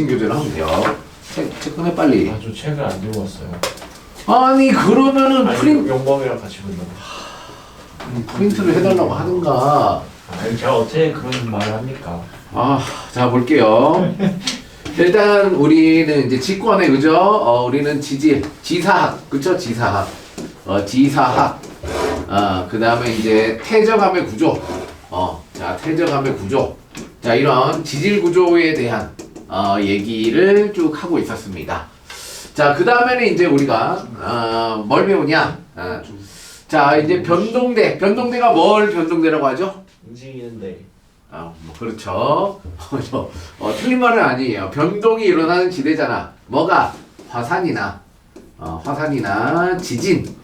대칭 교제를 하면 돼요. 책 꺼내 빨리. 저 책을 안 들고 왔어요. 아니 그러면은 용범이랑 같이 본다고. 프린트를 해달라고 하든가. 제가 어떻게 그런 말을 합니까? 자 볼게요. 일단 우리는 이제 직권의 그죠? 우리는 지사학 그쵸? 지사학. 지사학. 그 다음에 이제 태저감의 구조. 자 태저감의 구조. 자 이런 지질 구조에 대한 얘기를 쭉 하고 있었습니다. 자 그 다음에는 이제 우리가 뭘 배우냐? 자 이제 변동대가 뭘 변동대라고 하죠? 움직이는데. 뭐 그렇죠. 틀린 말은 아니에요. 변동이 일어나는 지대잖아. 뭐가? 화산이나 지진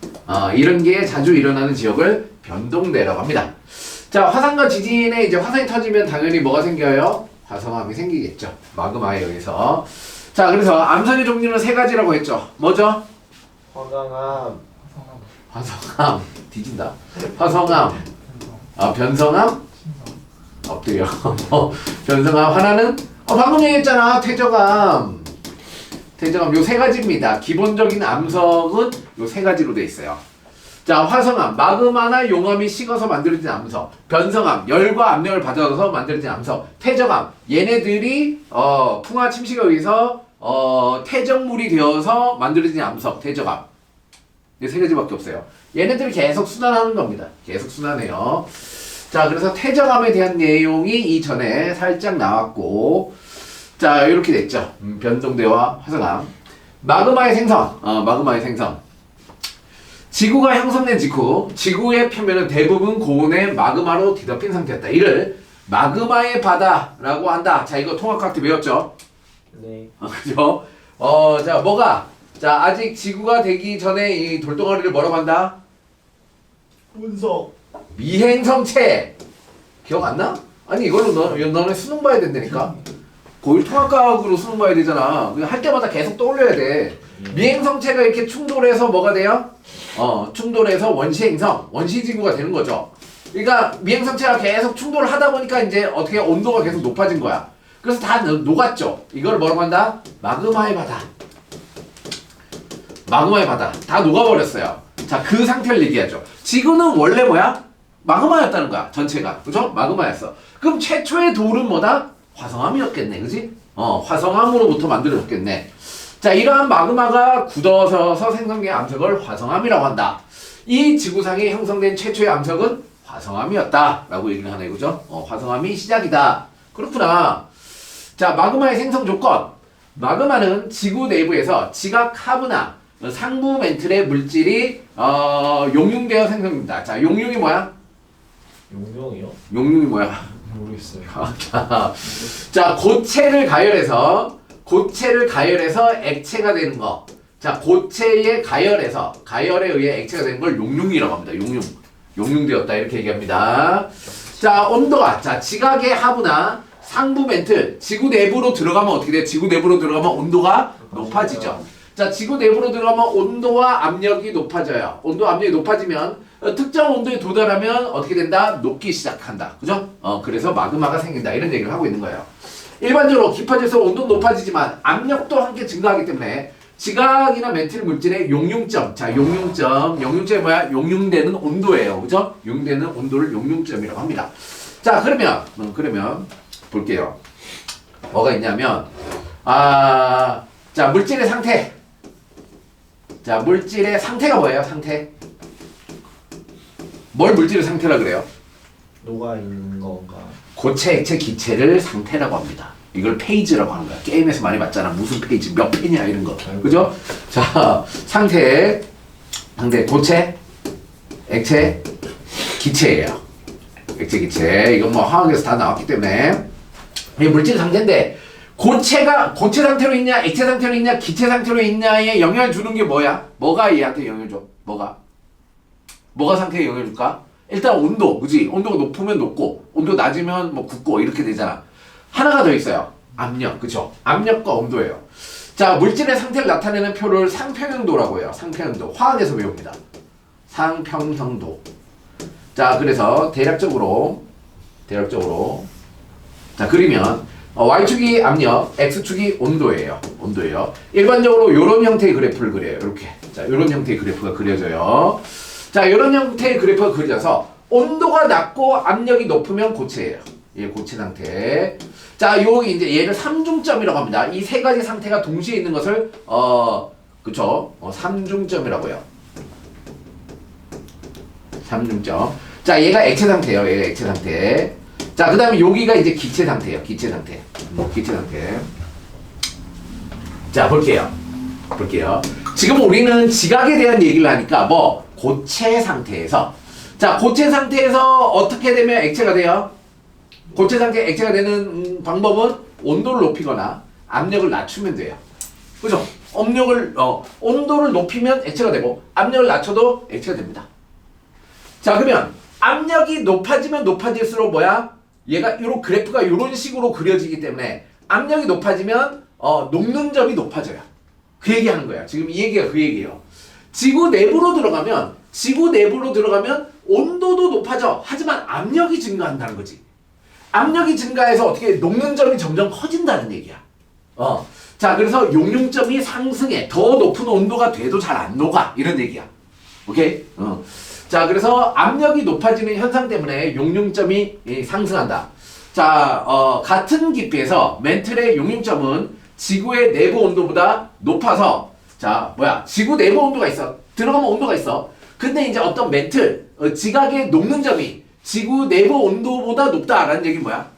이런 게 자주 일어나는 지역을 변동대라고 합니다. 자 화산과 지진에 이제 화산이 터지면 당연히 뭐가 생겨요? 화성암이 생기겠죠. 마그마에 의해서. 자 그래서 암선의 종류는 세 가지라고 했죠. 뭐죠? 화강암. 화성암 뒤진다. 화성암 변성암 엎드려. 변성암 하나는 방금 얘기했잖아. 퇴적암 요 세 가지입니다. 기본적인 암석은 요 세 가지로 돼 있어요. 자 화성암 마그마나 용암이 식어서 만들어진 암석, 변성암 열과 압력을 받아서 만들어진 암석, 퇴적암 얘네들이 풍화 침식에 의해서 퇴적물이 되어서 만들어진 암석, 퇴적암 이 세 가지밖에 없어요. 얘네들이 계속 순환하는 겁니다. 계속 순환해요. 자 그래서 퇴적암에 대한 내용이 이전에 살짝 나왔고, 자 이렇게 됐죠. 변동대와 화성암. 마그마의 생성. 지구가 형성된 직후 지구의 표면은 대부분 고온의 마그마로 뒤덮인 상태였다. 이를 마그마의 바다라고 한다. 자 이거 통합과학 때 배웠죠? 네. 그죠? 자 뭐가? 자 아직 지구가 되기 전에 이 돌덩어리를 뭐라고 한다? 운석. 미행성체. 기억 안 나? 아니 이걸로 너네 수능 봐야 된다니까. 고1 통합과학으로 수능 봐야 되잖아. 할 때마다 계속 떠올려야 돼. 미행성체가 이렇게 충돌해서 뭐가 돼요? 충돌해서 원시지구가 되는 거죠. 그러니까 미행성체가 계속 충돌을 하다 보니까 이제 어떻게 온도가 계속 높아진 거야. 그래서 다 녹았죠. 이걸 뭐라고 한다? 마그마의 바다. 다 녹아버렸어요. 자, 그 상태를 얘기하죠. 지구는 원래 뭐야? 마그마였다는 거야. 전체가. 그죠? 마그마였어. 그럼 최초의 돌은 뭐다? 화성암이었겠네. 그지? 화성암으로부터 만들어졌겠네. 자, 이러한 마그마가 굳어서 생성된 암석을 화성암이라고 한다. 이 지구상에 형성된 최초의 암석은 화성암이었다. 라고 얘기를 하네. 그죠? 화성암이 시작이다. 그렇구나. 자, 마그마의 생성 조건. 마그마는 지구 내부에서 지각 하브나 상부 멘틀의 물질이 용융되어 생성됩니다. 자, 용융이 뭐야? 용용이요? 용융이 뭐야? 모르겠어요. 자, 고체를 가열해서 액체가 되는 거. 자, 고체에 가열에 의해 액체가 되는 걸 용융이라고 합니다. 용융되었다 이렇게 얘기합니다. 자, 온도가 지각의 하부나 상부 멘틀 지구 내부로 들어가면 어떻게 돼? 지구 내부로 들어가면 온도가 높아지죠. 자, 지구 내부로 들어가면 온도와 압력이 높아져요. 온도 압력이 높아지면 특정 온도에 도달하면 어떻게 된다? 녹기 시작한다. 그죠? 그래서 마그마가 생긴다. 이런 얘기를 하고 있는 거예요. 일반적으로 깊어질수록 온도는 높아지지만 압력도 함께 증가하기 때문에 지각이나 멘틀 물질의 용융점. 자, 용융점이 뭐야? 용융되는 온도예요. 그죠? 용융되는 온도를 용융점이라고 합니다. 자, 그러면 볼게요. 뭐가 있냐면 자, 물질의 상태. 자, 물질의 상태가 뭐예요? 상태. 뭘 물질의 상태라 그래요? 녹아있는 건가? 고체, 액체, 기체를 상태라고 합니다. 이걸 페이지라고 하는 거야. 게임에서 많이 봤잖아. 무슨 페이지, 몇 페이지냐 이런 거. 그죠? 자, 상태, 고체, 액체, 기체예요. 액체, 기체. 이건 뭐 화학에서 다 나왔기 때문에 이 물질 상태인데 고체가 고체 상태로 있냐, 액체 상태로 있냐, 기체 상태로 있냐에 영향을 주는 게 뭐야? 뭐가 얘한테 영향을 줘? 뭐가 상태에 영향을 줄까? 일단 온도, 그지? 온도가 높으면 높고, 온도 낮으면 뭐 굳고 이렇게 되잖아. 하나가 더 있어요. 압력, 그죠? 압력과 온도예요. 자, 물질의 상태를 나타내는 표를 상평형도라고 해요. 상평형도. 화학에서 배웁니다. 상평형도. 자, 그래서 대략적으로 자, 그리면 y축이 압력, x축이 온도예요. 온도예요. 일반적으로 이런 형태의 그래프를 그려요. 이렇게. 자, 이런 형태의 그래프가 그려져요. 자, 이런 형태의 그래프가 그려져서 온도가 낮고 압력이 높으면 고체예요. 예, 고체 상태. 자, 여기 이제 얘를 삼중점이라고 합니다. 이 세 가지 상태가 동시에 있는 것을 그쵸? 삼중점이라고요. 삼중점. 자, 얘가 액체 상태예요. 얘가 액체 상태. 자, 그 다음에 여기가 이제 기체 상태예요. 기체 상태. 기체 상태. 자, 볼게요. 지금 우리는 지각에 대한 얘기를 하니까 고체 상태에서. 자, 고체 상태에서 어떻게 되면 액체가 돼요? 고체 상태 액체가 되는 방법은 온도를 높이거나 압력을 낮추면 돼요. 그죠? 온도를 높이면 액체가 되고 압력을 낮춰도 액체가 됩니다. 자, 그러면 압력이 높아지면 높아질수록 얘가 이런 그래프가 이런 식으로 그려지기 때문에 압력이 높아지면 녹는 점이 높아져요. 그 얘기하는 거야. 지금 이 얘기가 그 얘기예요. 지구 내부로 들어가면 온도도 높아져. 하지만 압력이 증가한다는 거지. 압력이 증가해서 어떻게 녹는 점이 점점 커진다는 얘기야. 자, 그래서 용융점이 상승해. 더 높은 온도가 돼도 잘 안 녹아. 이런 얘기야. 오케이? 자, 그래서 압력이 높아지는 현상 때문에 용융점이 상승한다. 자, 같은 깊이에서 멘틀의 용융점은 지구의 내부 온도보다 높아서, 지구 내부 온도가 있어. 들어가면 온도가 있어. 근데 이제 어떤 멘틀, 지각의 녹는 점이 지구 내부 온도보다 높다라는 얘기는 뭐야?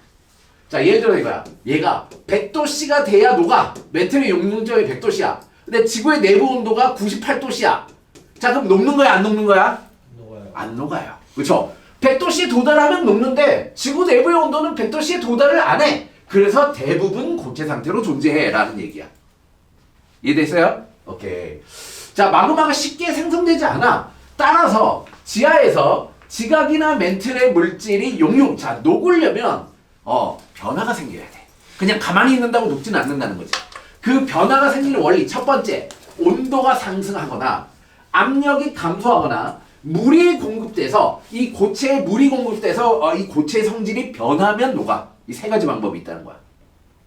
자, 예를 들어 이거야. 얘가 100도씨가 돼야 녹아. 멘틀의 용융점이 100도씨야. 근데 지구의 내부 온도가 98도씨야. 자, 그럼 녹는 거야, 안 녹는 거야? 녹아요. 안 녹아요. 그쵸? 100도씨에 도달하면 녹는데 지구 내부의 온도는 100도씨에 도달을 안 해. 그래서 대부분 고체 상태로 존재해 라는 얘기야. 이해됐어요? 오케이. 자, 마그마가 쉽게 생성되지 않아. 따라서 지하에서 지각이나 멘틀의 물질이 녹으려면 변화가 생겨야 돼. 그냥 가만히 있는다고 녹지는 않는다는 거지. 그 변화가 생기는 원리 첫 번째, 온도가 상승하거나 압력이 감소하거나 물이 공급돼서 이 고체에 물이 공급돼서 이 고체의 성질이 변하면 녹아. 이 세 가지 방법이 있다는 거야.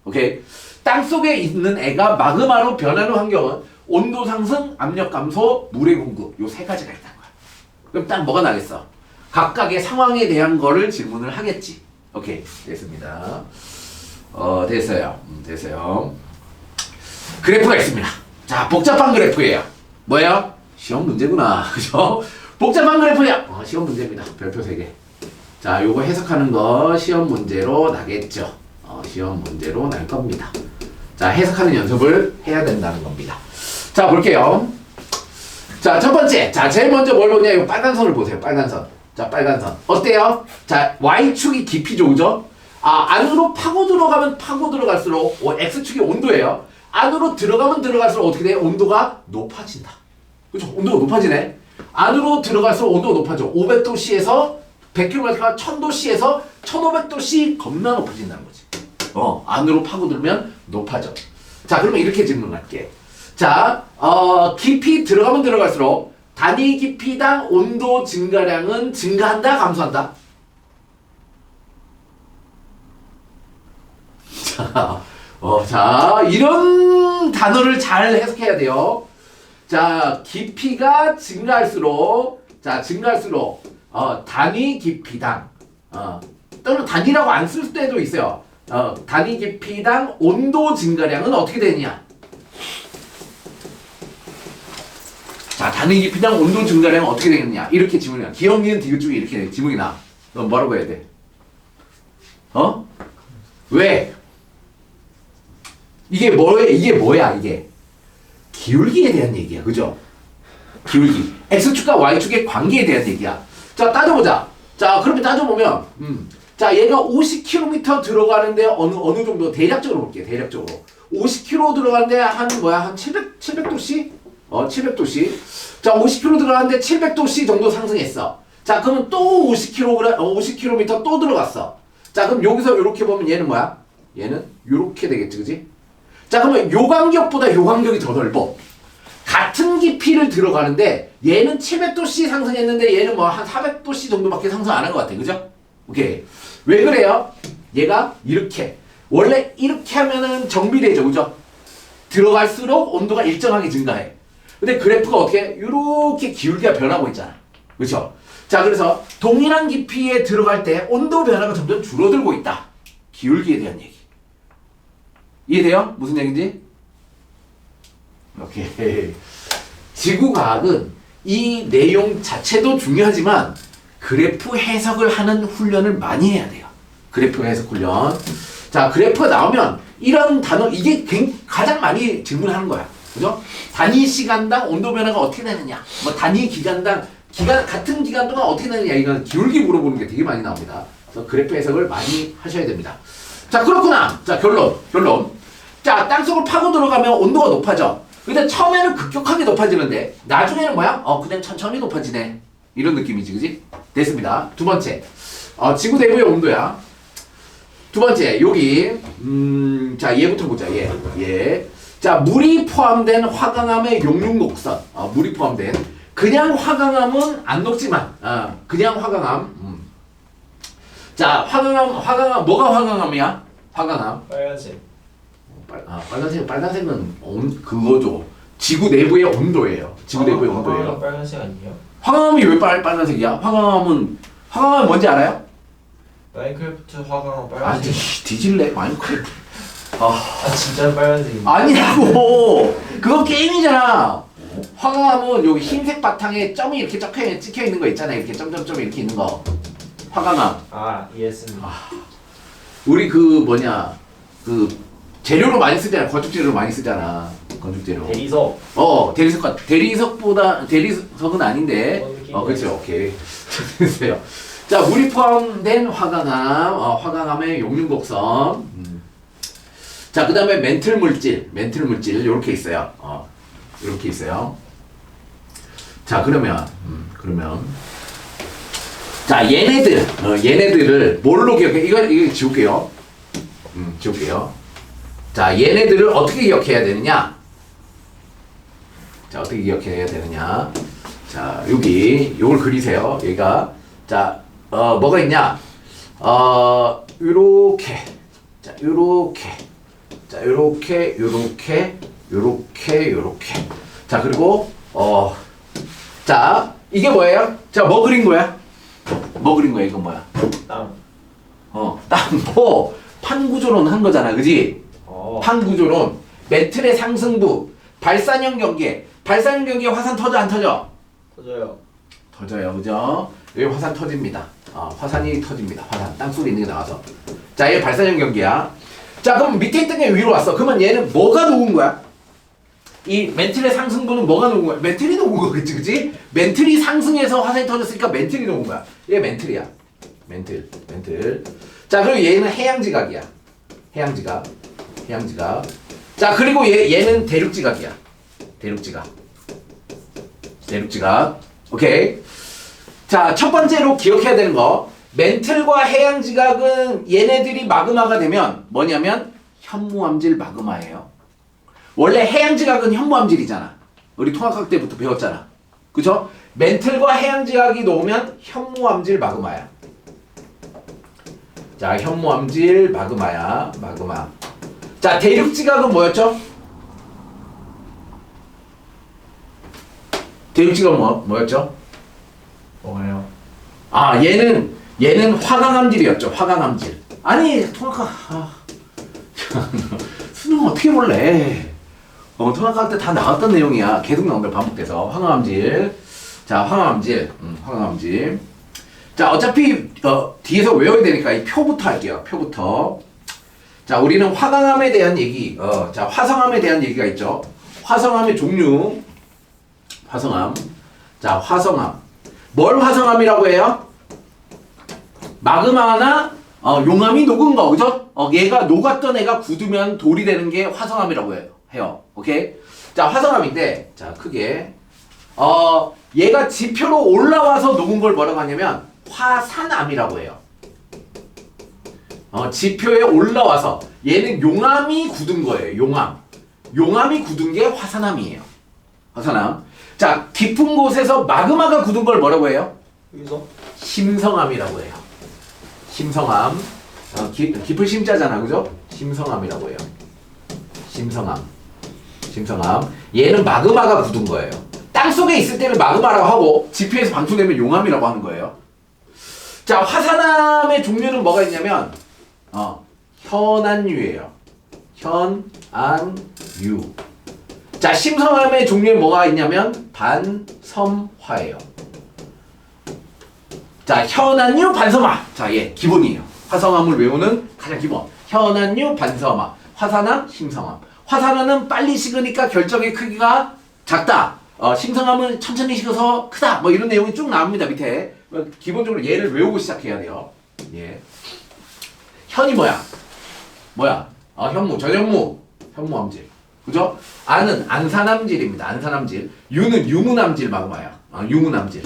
오케이? 땅속에 있는 애가 마그마로 변하는 환경은 온도 상승, 압력 감소, 물의 공급 요 세 가지가 있다는 거야. 그럼 딱 뭐가 나겠어? 각각의 상황에 대한 거를 질문을 하겠지. 오케이, 됐습니다. 됐어요. 됐어요. 그래프가 있습니다. 자, 복잡한 그래프예요. 뭐예요? 시험 문제구나. 그죠? 복잡한 그래프야. 시험 문제입니다. 별표 3개. 자, 요거 해석하는 거 시험 문제로 나겠죠. 시험 문제로 날 겁니다. 자, 해석하는 연습을 해야 된다는 겁니다. 자, 볼게요. 자, 첫 번째. 자, 제일 먼저 뭘 보냐? 이 빨간 선을 보세요. 빨간 선. 자, 빨간 선. 어때요? 자, Y축이 깊이 좋죠? 안으로 파고 들어가면 파고 들어갈수록 X축이 온도예요. 안으로 들어가면 들어갈수록 어떻게 돼? 온도가 높아진다. 그렇죠? 온도가 높아지네. 안으로 들어갈수록 온도가 높아져. 500도씨에서 100km가 1000도씨에서 1500도씨 겁나 높아진다는 거지. 안으로 파고들면 높아져. 자, 그러면 이렇게 질문할게. 자, 깊이 들어가면 들어갈수록 단위 깊이당 온도 증가량은 증가한다, 감소한다? 자, 이런 단어를 잘 해석해야 돼요. 자, 깊이가 증가할수록, 단위 깊이당, 또는 단위라고 안 쓸 때도 있어요. 단위 깊이당 온도 증가량은 어떻게 되느냐? 자, 단위 깊이당 온도 증가량은 어떻게 되겠느냐? 이렇게 질문이 나. 기억, 니은, 디귿 중에 이렇게 질문이 나. 넌 뭐라고 해야 돼? 왜? 이게 뭐야, 이게? 기울기에 대한 얘기야. 그죠? 기울기. X축과 Y축의 관계에 대한 얘기야. 자, 따져보자. 자, 그렇게 따져보면, 자, 얘가 50km 들어가는데 어느 정도, 대략적으로 볼게요. 대략적으로. 50km 들어가는데 한 700도씨? 700도씨. 자, 50km 들어가는데 700도씨 정도 상승했어. 자, 그러면 또 50km 또 들어갔어. 자, 그럼 여기서 이렇게 보면 얘는 뭐야? 얘는 이렇게 되겠지, 그지? 자, 그러면 요 간격보다 요 간격이 더 넓어. 같은 깊이를 들어가는데 얘는 700도씨 상승했는데 얘는 뭐 한 400도씨 정도밖에 상승 안 한 것 같아. 그죠? 오케이. 왜 그래요? 얘가 이렇게 원래 이렇게 하면은 정비되죠, 그죠? 들어갈수록 온도가 일정하게 증가해. 근데 그래프가 어떻게? 이렇게 기울기가 변하고 있잖아. 그렇죠? 자, 그래서 동일한 깊이에 들어갈 때 온도 변화가 점점 줄어들고 있다. 기울기에 대한 얘기. 이해돼요? 무슨 얘기인지? 오케이. 지구과학은 이 내용 자체도 중요하지만 그래프 해석을 하는 훈련을 많이 해야 돼요. 그래프 해석 훈련. 자, 그래프가 나오면 이런 단어, 이게 가장 많이 질문하는 거야. 그죠? 단위 시간당 온도 변화가 어떻게 되느냐. 뭐 단위 기간당 같은 기간 동안 어떻게 되느냐. 이건 기울기 물어보는 게 되게 많이 나옵니다. 그래서 그래프 해석을 많이 하셔야 됩니다. 자, 그렇구나. 자, 결론. 자, 땅속을 파고 들어가면 온도가 높아져. 근데 처음에는 급격하게 높아지는데 나중에는 뭐야? 그냥 천천히 높아지네. 이런 느낌이지, 그지? 됐습니다. 두 번째. 지구 내부의 온도야. 두 번째, 여기, 자, 얘부터 보자, 얘. 자, 물이 포함된 화강암의 용융 곡선. 물이 포함된. 그냥 화강암은 안 녹지만, 그냥 화강암. 자, 화강암, 뭐가 화강암이야? 화강암. 빨간색. 빨간색은 그거죠. 지구 내부의 온도예요. 지구 내부의 온도예요. 빨간색 아니에요? 화강암이 왜 빨간색이야? 화강암은 뭔지 알아요? 마인크래프트 화강암 아, 빨간색. 뒤질래? 마인크래프트. 진짜 빨간색인데. 아니라고. 그거 게임이잖아. 화강암은 여기 흰색 바탕에 점이 이렇게 찍혀 있는 거 있잖아요. 이렇게 점점점 이렇게 있는 거. 화강암. 이해했습니다. 우리 재료로 많이 쓰잖아. 건축 재료로 많이 쓰잖아. 건축 재료. 대리석. 대리석은 아닌데. 그렇죠. 오케이. 됐어요. 자, 물이 포함된 화강암, 화강암의 용융 곡선. 자, 그 다음에 멘틀 물질, 요렇게 있어요. 요렇게 있어요. 자, 그러면, 자, 얘네들을 뭘로 기억해? 이거 지울게요. 지울게요. 자, 얘네들을 어떻게 기억해야 되느냐? 자, 요걸 그리세요. 얘가. 자, 뭐가 있냐? 요렇게. 자, 요렇게. 자, 그리고, 자, 이게 뭐예요? 자, 뭐 그린 거야? 이건 뭐야? 땅. 땅. 판구조론 한 거잖아. 그지? 판구조론. 메틀의 상승부. 발산형 경계. 화산 터져, 안 터져? 터져요. 터져요. 그죠? 여기 화산 터집니다. 화산이 터집니다. 땅속에 있는 게 나와서. 자, 얘 발산형 경계야. 자, 그럼 밑에 있던 게 위로 왔어. 그러면 얘는 뭐가 녹은 거야? 이 멘틀의 상승부는 뭐가 녹은 거야? 멘틀이 녹은 거겠지, 그치? 멘틀이 상승해서 화산이 터졌으니까 멘틀이 녹은 거야. 얘 멘틀이야. 멘틀. 자, 그리고 얘는 해양지각이야. 해양지각. 자, 그리고 얘는 대륙지각이야. 대륙지각. 오케이. 자, 첫 번째로 기억해야 되는 거. 멘틀과 해양지각은 얘네들이 마그마가 되면 뭐냐면 현무암질 마그마예요. 원래 해양지각은 현무암질이잖아. 우리 통합학 때부터 배웠잖아. 그쵸? 멘틀과 해양지각이 놓으면 현무암질 마그마야. 자, 현무암질 마그마. 자, 대륙지각은 뭐였죠? 대륙지각은 뭐였죠? 뭐예요? 얘는 화강암질이었죠. 화강암질. 아니, 통합학. 수능 어떻게 볼래? 통합학 때 다 나왔던 내용이야. 계속 나온다, 반복돼서. 화강암질. 자, 화강암질. 자, 어차피 뒤에서 외워야 되니까 이 표부터 할게요. 자, 우리는 화강암에 대한 얘기, 자, 화성암에 대한 얘기가 있죠. 화성암의 종류. 자, 화성암. 뭘 화성암이라고 해요? 마그마나 용암이 녹은 거, 그죠? 얘가 녹았던 애가 굳으면 돌이 되는 게 화성암이라고 해요. 오케이? 자, 화성암인데, 자, 크게. 얘가 지표로 올라와서 녹은 걸 뭐라고 하냐면 화산암이라고 해요. 지표에 올라와서 얘는 용암이 굳은 거예요. 용암이 굳은 게 화산암이에요. 화산암. 자, 깊은 곳에서 마그마가 굳은 걸 뭐라고 해요? 여기서? 심성암이라고 해요. 심성암. 깊을 심자잖아, 그죠? 심성암이라고 해요. 심성암. 얘는 마그마가 굳은 거예요. 땅속에 있을 때는 마그마라고 하고 지표에서 방출되면 용암이라고 하는 거예요. 자, 화산암의 종류는 뭐가 있냐면 현안유예요. 현안유. 자, 심성암의 종류에 뭐가 있냐면 반섬화예요. 자, 현안유, 반섬화. 자, 예, 기본이에요. 화성암을 외우는 가장 기본. 현안유, 반섬화. 화산암, 심성암. 화산암은 빨리 식으니까 결정의 크기가 작다. 심성암은 천천히 식어서 크다. 뭐 이런 내용이 쭉 나옵니다, 밑에. 기본적으로 얘를 외우고 시작해야 돼요. 예. 현이 뭐야? 현무, 전현무, 현무암질. 그죠? 안은 안산암질입니다. 안산암질. 유는 유문암질 마그마야. 유문암질.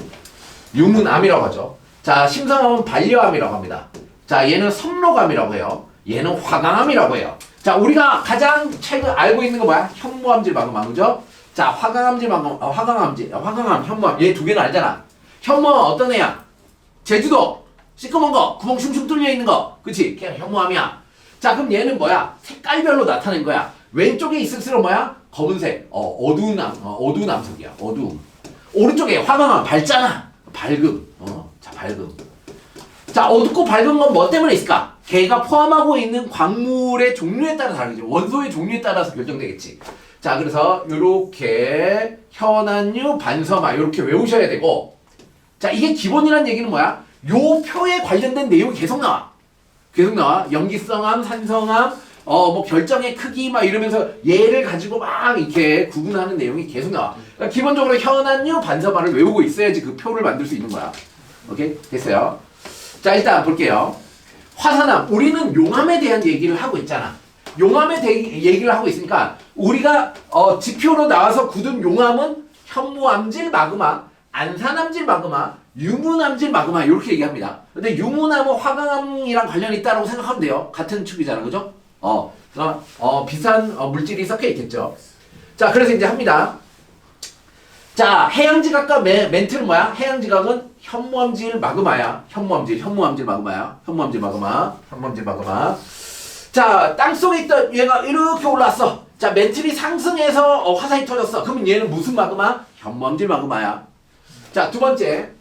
유문암이라고 하죠. 자, 심성암은 반려암이라고 합니다. 자, 얘는 섬록암이라고 해요. 얘는 화강암이라고 해요. 자, 우리가 가장 최근 알고 있는 거 뭐야? 현무암질 마그마, 그죠? 자, 화강암질 마그마, 화강암, 현무암. 얘 두 개는 알잖아. 현무암은 어떤 애야? 제주도 시꺼먼 거, 구멍 슝슝 뚫려 있는 거, 그치? 걔가 현무암이야. 자, 그럼 얘는 뭐야? 색깔별로 나타낸 거야. 왼쪽에 있을수록 뭐야? 검은색, 어두운 암석이야. 어두움. 오른쪽에 화강암 밝잖아. 밝음. 자, 밝음. 자, 어둡고 밝은 건 뭐 때문에 있을까? 걔가 포함하고 있는 광물의 종류에 따라 다르겠죠. 원소의 종류에 따라서 결정되겠지. 자, 그래서 요렇게 현안유, 반섬화 요렇게 외우셔야 되고, 자, 이게 기본이란 얘기는 뭐야? 요 표에 관련된 내용이 계속 나와. 염기성암, 산성암, 뭐 결정의 크기 막 이러면서 얘를 가지고 막 이렇게 구분하는 내용이 계속 나와. 그러니까 기본적으로 현안유, 반섬화를 외우고 있어야지 그 표를 만들 수 있는 거야. 오케이? 됐어요? 자, 일단 볼게요. 화산암, 우리는 용암에 대한 얘기를 하고 있잖아. 용암에 대해 얘기를 하고 있으니까 우리가 지표로 나와서 굳은 용암은 현무암질 마그마, 안산암질 마그마, 유문암질 마그마 이렇게 얘기합니다. 근데 유문암은 화강암이랑 관련이 있다고 생각하면 돼요. 같은 축이잖아, 그죠? 비슷한 물질이 섞여 있겠죠. 자, 그래서 이제 합니다. 자, 해양지각과 멘트는 뭐야? 해양지각은 현무암질 마그마야. 현무암질 마그마야. 현무암질 마그마. 자, 땅속에 있던 얘가 이렇게 올라왔어. 자, 멘틀이 상승해서 화산이 터졌어. 그러면 얘는 무슨 마그마? 현무암질 마그마야. 자, 두 번째.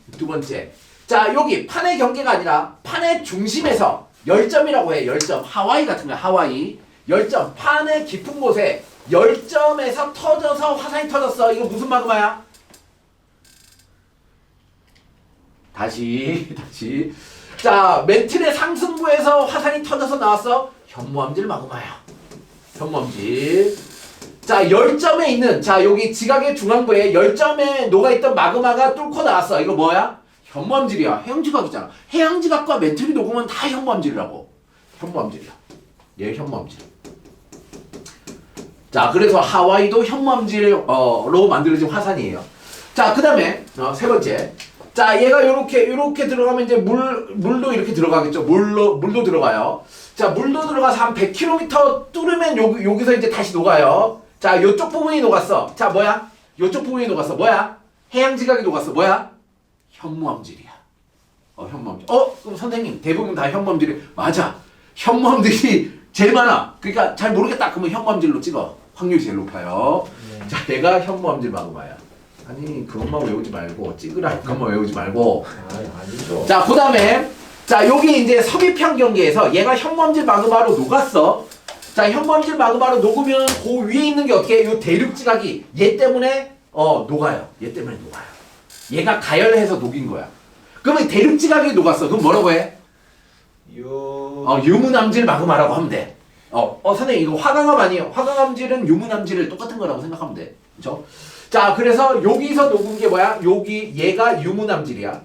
자, 여기 판의 경계가 아니라 판의 중심에서 열점이라고 해. 열점. 하와이 같은 거야. 하와이. 열점. 판의 깊은 곳에 열점에서 터져서 화산이 터졌어. 이거 무슨 마그마야? 다시. 자, 멘틀의 상승부에서 화산이 터져서 나왔어. 현무암질 마그마야. 현무암질. 자, 열점에 있는, 자, 여기 지각의 중앙부에 열점에 녹아있던 마그마가 뚫고 나왔어. 이거 뭐야? 현무암질이야. 해양지각이잖아. 해양지각과 멘틀이 녹으면 다 현무암질이라고. 현무암질이야. 얘 현무암질. 자, 그래서 하와이도 현무암질로 만들어진 화산이에요. 자, 그 다음에 세 번째. 자, 얘가 요렇게 들어가면 이제 물도 이렇게 들어가겠죠. 물도 들어가요. 자, 물도 들어가서 한 100km 뚫으면 여기서 이제 다시 녹아요. 자, 요쪽 부분이 녹았어. 자, 뭐야? 요쪽 부분이 녹았어. 뭐야? 해양지각이 녹았어. 뭐야? 현무암질이야. 현무암질. 그럼 선생님, 대부분 다 현무암질이 맞아. 현무암질이 제일 많아. 그러니까 잘 모르겠다. 그러면 현무암질로 찍어. 확률이 제일 높아요. 네. 자, 얘가 현무암질 마그마야. 아니, 그것만 외우지 말고 찍으라. 그것만 외우지 말고. 아니죠. 자, 그 다음에 자, 여기 이제 서귀편 경계에서 얘가 현무암질 마그마로 녹았어. 자, 현무암질 마그마로 녹으면 그 위에 있는 게 어떻게 해? 요 대륙지각이 얘 때문에 녹아요. 얘 때문에 녹아요. 얘가 가열해서 녹인 거야. 그러면 대륙지각이 녹았어. 그럼 뭐라고 해? 유문암질 마그마라고 하면 돼. 선생님 이거 화강암 아니에요? 화강암질은 유문암질을 똑같은 거라고 생각하면 돼. 그쵸? 자, 그래서 여기서 녹은 게 뭐야? 얘가 유문암질이야.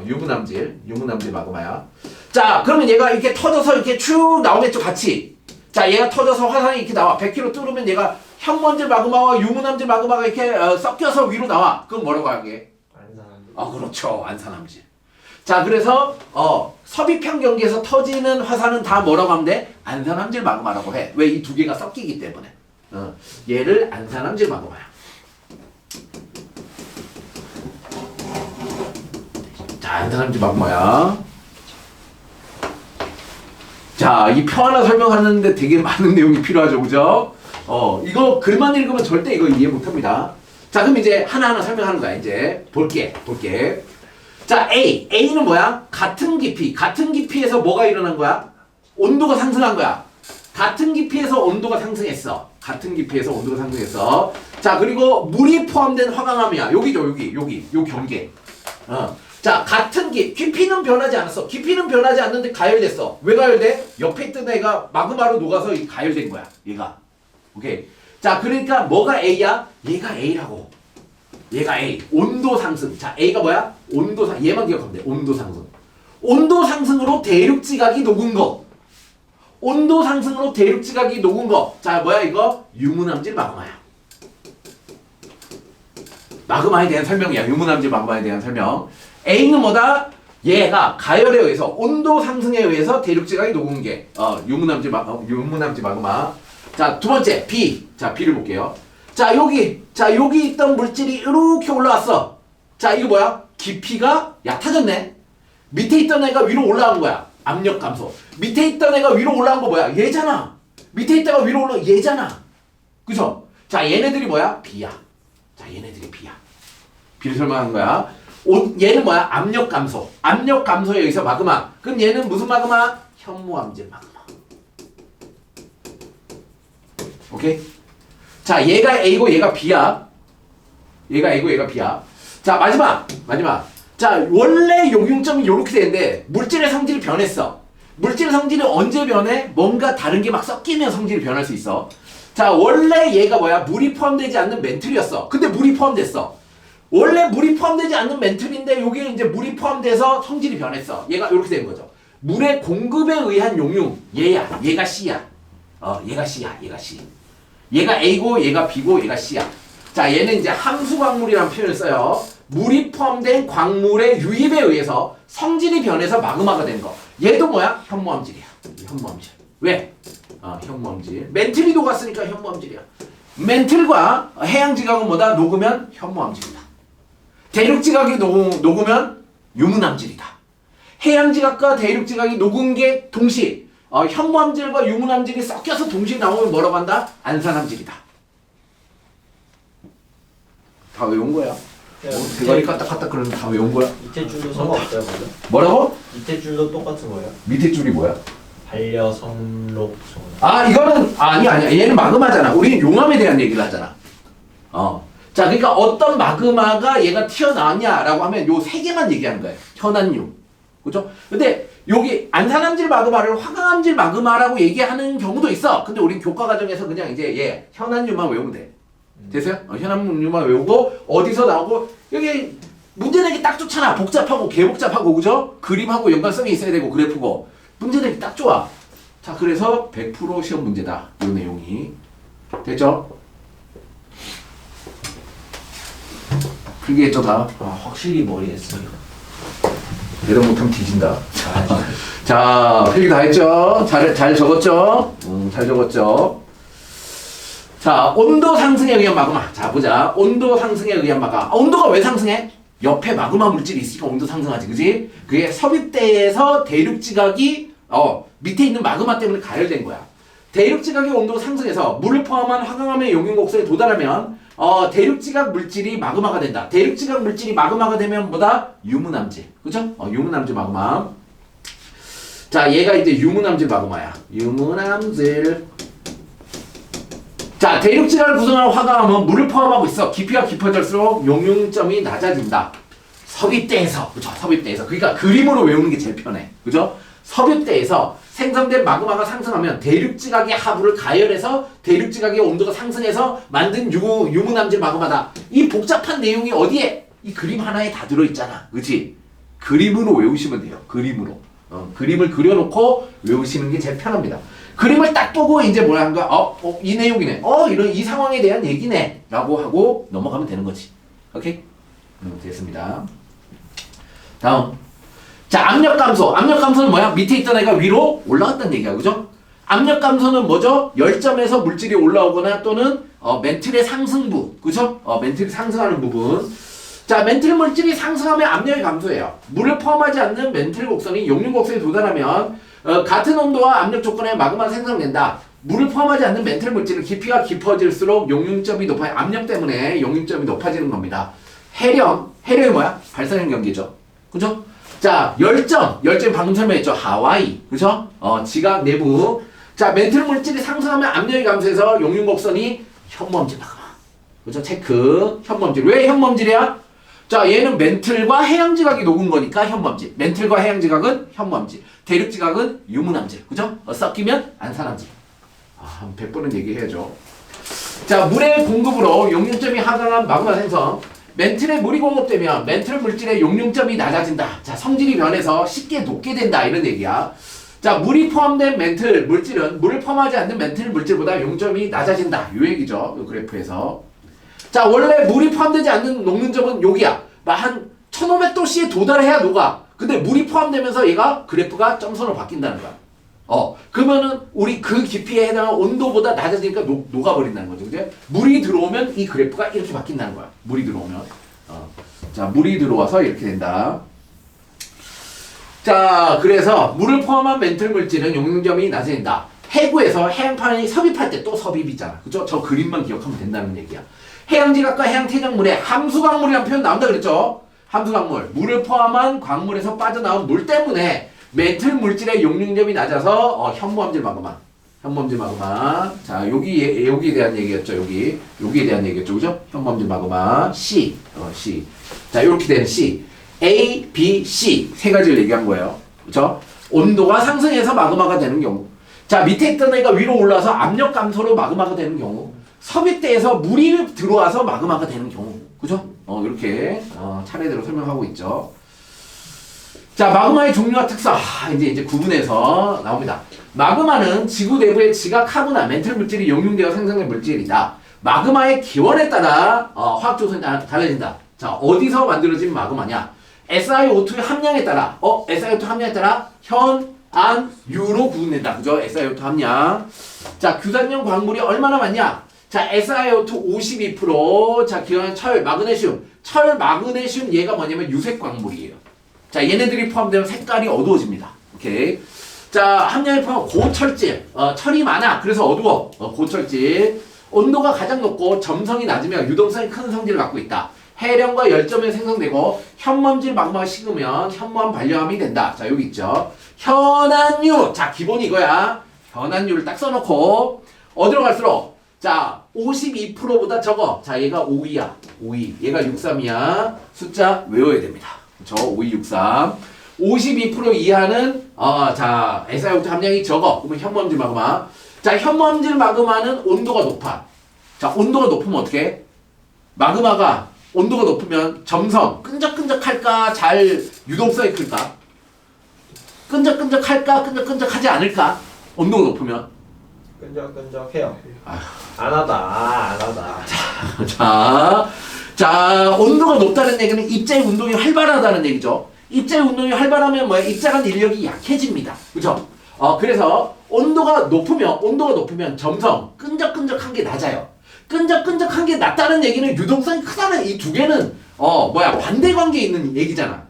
유문암질 마그마야. 자, 그러면 얘가 이렇게 터져서 이렇게 쭉 나오겠죠, 같이. 자, 얘가 터져서 화산이 이렇게 나와. 100km 뚫으면 얘가 현무암질 마그마와 유문암질 마그마가 이렇게 섞여서 위로 나와. 그럼 뭐라고 하게? 안산암질. 그렇죠. 안산암질. 자, 그래서 서귀편 경계에서 터지는 화산은 다 뭐라고 하면 돼? 안산암질 마그마라고 해. 왜? 이 두 개가 섞이기 때문에. 얘를 안산암질 마그마야. 자, 안산암질 마그마야. 자, 이 표 하나 설명하는데 되게 많은 내용이 필요하죠, 그죠? 이거 글만 읽으면 절대 이거 이해 못합니다. 자, 그럼 이제 하나하나 설명하는 거야. 이제 볼게. 자, A는 뭐야? 같은 깊이에서 뭐가 일어난 거야? 온도가 상승한 거야. 같은 깊이에서 온도가 상승했어. 자, 그리고 물이 포함된 화강암이야. 여기죠, 요 경계. 자, 같은 깊이는 변하지 않았어. 깊이는 변하지 않는데 가열됐어. 왜 가열돼? 옆에 있던 애가 마그마로 녹아서 가열된 거야. 얘가. 오케이. 자, 그러니까 뭐가 A야? 얘가 A라고. 얘가 A. 온도 상승. 자, A가 뭐야? 얘만 기억하면 돼. 온도 상승. 온도 상승으로 대륙지각이 녹은 거. 자, 뭐야 이거? 유무남질 마그마야. 마그마에 대한 설명이야. 유무남질 마그마에 대한 설명. A는 뭐다? 얘가 가열에 의해서 온도 상승에 의해서 대륙지각이 녹은 게 유무남질 마그마. 자, 두 번째 B. 자, B를 볼게요. 자, 여기 있던 물질이 이렇게 올라왔어. 자, 이거 뭐야? 깊이가 얕아졌네. 밑에 있던 애가 위로 올라간 거야. 압력 감소. 밑에 있던 애가 위로 올라간 거 뭐야? 얘잖아. 밑에 있다가 위로 올라간 얘잖아. 그죠? 자, 얘네들이 뭐야? B야. 자, 얘네들이 B야. B를 설명한 거야. 얘는 뭐야? 압력 감소. 압력 감소에 의해서 마그마. 그럼 얘는 무슨 마그마? 현무암질 마그마. 오케이? 자, 얘가 A고 얘가 B야. 자, 마지막. 자, 원래 용융점이 이렇게 되는데 물질의 성질이 변했어. 물질 성질이 언제 변해? 뭔가 다른 게 막 섞이면 성질이 변할 수 있어. 자, 원래 얘가 뭐야? 물이 포함되지 않는 멘틀이었어. 근데 물이 포함됐어. 원래 물이 포함되지 않는 멘틀인데 여기에 이제 물이 포함돼서 성질이 변했어. 얘가 이렇게 된 거죠. 물의 공급에 의한 용융. 얘야. 얘가 C야. 얘가 C. 얘가 A고 얘가 B고 얘가 C야. 자, 얘는 이제 함수광물이라는 표현을 써요. 물이 포함된 광물의 유입에 의해서 성질이 변해서 마그마가 된 거. 얘도 뭐야? 현무암질이야. 현무암질. 왜? 현무암질. 멘틀이 녹았으니까 현무암질이야. 멘틀과 해양지각은 뭐다? 녹으면 현무암질이다. 대륙지각이 녹으면 유문암질이다. 해양지각과 대륙지각이 녹은 게 동시에 현무암질과 유문암질이 섞여서 동시에 나오면 뭐라고 한다? 안산암질이다. 다 외운 거야. 대가리 까딱까딱 그러는 다 외운 거야. 밑에 줄도 상관없어요, 맞아? 뭐라고? 밑에 줄도 똑같은 거예요? 밑에 줄이 뭐야? 반려성록 이거는 아니야. 얘는 마그마잖아. 우리는 용암에 대한 얘기를 하잖아. 자, 그러니까 어떤 마그마가 얘가 튀어나왔냐라고 하면 요 세 개만 얘기하는 거예요. 현안류. 그죠? 근데 여기 안산암질 마그마를 화강암질 마그마라고 얘기하는 경우도 있어. 근데 우린 교과 과정에서 그냥 이제 얘 현안류만 외우면 돼. 됐어요? 현안류만 외우고 어디서 나오고 여기 문제 내기 딱 좋잖아. 복잡하고 개복잡하고 그죠? 그림하고 연관성이 있어야 되고 그래프고 문제 내기 딱 좋아. 자, 그래서 100% 시험 문제다. 이 내용이 됐죠? 필기했죠 다? 확실히 머리에 쓰여. 대답 못하면 뒤진다. 자, 필기 다 했죠? 잘 적었죠? 잘 적었죠? 자, 온도 상승에 의한 마그마. 자, 보자. 온도 상승에 의한 마그마. 온도가 왜 상승해? 옆에 마그마 물질이 있으니까 온도 상승하지, 그지? 그게 섭입대에서 대륙지각이 밑에 있는 마그마 때문에 가열된 거야. 대륙지각의 온도가 상승해서 물을 포함한 화강암의 용융곡선에 도달하면 대륙지각 물질이 마그마가 된다. 대륙지각 물질이 마그마가 되면 뭐다? 유문암질. 그죠? 유문암질 마그마. 자, 얘가 이제 유문암질 마그마야. 유문암질. 자, 대륙지각을 구성하는 화강암은 물을 포함하고 있어. 깊이가 깊어질수록 용융점이 낮아진다. 섭입대에서. 그죠? 섭입대에서. 그러니까 그림으로 외우는 게 제일 편해. 그죠? 섭입대에서 생성된 마그마가 상승하면 대륙지각의 하부를 가열해서 대륙지각의 온도가 상승해서 만든 유문암질 마그마다. 이 복잡한 내용이 어디에? 이 그림 하나에 다 들어있잖아. 그치? 그림으로 외우시면 돼요. 그림으로. 그림을 그려놓고 외우시는 게 제일 편합니다. 그림을 딱 보고 이제 뭐라 하는 거야? 이 내용이네. 이런 이 상황에 대한 얘기네. 라고 하고 넘어가면 되는 거지. 오케이? 됐습니다. 다음. 자, 압력 감소. 압력 감소는 뭐야? 밑에 있던 애가 위로 올라갔다는 얘기야. 그죠? 압력 감소는 뭐죠? 열점에서 물질이 올라오거나 또는 멘틀의 상승부. 그죠? 멘틀이 상승하는 부분. 자, 멘틀 물질이 상승하면 압력이 감소해요. 물을 포함하지 않는 멘틀 곡선이 용융 곡선에 도달하면 같은 온도와 압력 조건의 마그마 생성된다. 물을 포함하지 않는 멘틀 물질은 깊이가 깊어질수록 용융점이 높아요. 압력 때문에 용융점이 높아지는 겁니다. 해령이 뭐야? 발산형 경계죠. 그죠? 자, 열점이 방금 설명했죠. 하와이. 그죠? 지각 내부. 자, 멘틀 물질이 상승하면 압력이 감소해서 용융 곡선이 현무암질 마그마. 그죠? 체크. 현무암질. 왜 현무암질이야? 자, 얘는 멘틀과 해양지각이 녹은 거니까 현무암질. 멘틀과 해양지각은 현무암질. 대륙지각은 유문암질. 그죠? 섞이면 안산암질. 한 100번은 얘기해야죠. 자, 물의 공급으로 용융점이 하강한 마그마 생성. 멘틀에 물이 공급되면 멘틀 물질의 용융점이 낮아진다. 자, 성질이 변해서 쉽게 녹게 된다. 이런 얘기야. 자, 물이 포함된 멘틀 물질은 물을 포함하지 않는 멘틀 물질보다 용점이 낮아진다. 요 얘기죠. 이 그래프에서. 자, 원래 물이 포함되지 않는 녹는점은 여기야. 한 1500도씨에 도달해야 녹아. 근데 물이 포함되면서 얘가 그래프가 점선으로 바뀐다는 거야. 그러면은 우리 그 깊이에 해당하는 온도보다 낮아지니까 녹아버린다는 거죠. 그죠? 물이 들어오면 이 그래프가 이렇게 바뀐다는 거야. 물이 들어오면. 자, 물이 들어와서 이렇게 된다. 자, 그래서 물을 포함한 멘틀 물질은 용융점이 낮아진다. 해구에서 해양판이 섭입할 때 또 섭입이잖아. 그죠? 저 그림만 기억하면 된다는 얘기야. 해양지각과 해양태적물에 함수광물이라는 표현 나온다 그랬죠? 함수광물. 물을 포함한 광물에서 빠져나온 물 때문에 멘틀 물질의 용융점이 낮아서 현무암질 마그마. 현무암질 마그마. 자, 여기에 대한 얘기였죠. 여기에 대한 얘기였죠. 그죠? 현무암질 마그마. C. 자, 이렇게 되는 C. A, B, C 세 가지를 얘기한 거예요. 그죠? 온도가 상승해서 마그마가 되는 경우. 자, 밑에 있던 애가 위로 올라와서 압력 감소로 마그마가 되는 경우. 섭입대에서 물이 들어와서 마그마가 되는 경우. 그죠? 이렇게 차례대로 설명하고 있죠. 자, 마그마의 종류와 특성. 이제 구분해서 나옵니다. 마그마는 지구 내부에 지각하거나 멘틀 물질이 용융되어 생성된 물질이다. 마그마의 기원에 따라 화학 조성이 달라진다. 자, 어디서 만들어진 마그마냐? SiO2의 함량에 따라 SiO2 함량에 따라 현, 안, 유로 구분된다. 그죠? SiO2 함량. 자, 규산용 광물이 얼마나 많냐? 자, SiO2 52%. 자, 기원은 철, 마그네슘. 철, 마그네슘 얘가 뭐냐면 유색 광물이에요. 자, 얘네들이 포함되면 색깔이 어두워집니다. 오케이. 자, 함량이 포함한 고철질. 철이 많아. 그래서 어두워. 고철질. 온도가 가장 높고 점성이 낮으면 유동성이 큰 성질을 갖고 있다. 해령과 열점에 생성되고 현무암질 마그마가 식으면 현무암 발령암이 된다. 자, 여기 있죠. 현안유. 자, 기본이 이거야. 현안유를 딱 써놓고 어디로 갈수록 자, 52%보다 적어. 자, 얘가 5이야. 5이. 얘가 63이야. 숫자 외워야 됩니다. 그렇죠? 5263. 52% 이하는 자, SiO2 함량이 적어. 그러면 현무암질 마그마. 자, 현무암질 마그마는 온도가 높아. 자, 온도가 높으면 어떻게 해? 마그마가 온도가 높으면 점성, 끈적끈적할까? 잘 유동성이 클까? 끈적끈적할까? 끈적끈적하지 않을까? 온도가 높으면 끈적끈적해요. 아휴. 안 하다. 자, 온도가 높다는 얘기는 입자의 운동이 활발하다는 얘기죠. 입자의 운동이 활발하면 뭐야? 입자간 인력이 약해집니다. 그죠? 그래서 온도가 높으면 점성, 끈적끈적한 게 낮아요. 끈적끈적한 게 낮다는 얘기는 유동성이 크다는 이 두 개는 반대 관계에 있는 얘기잖아.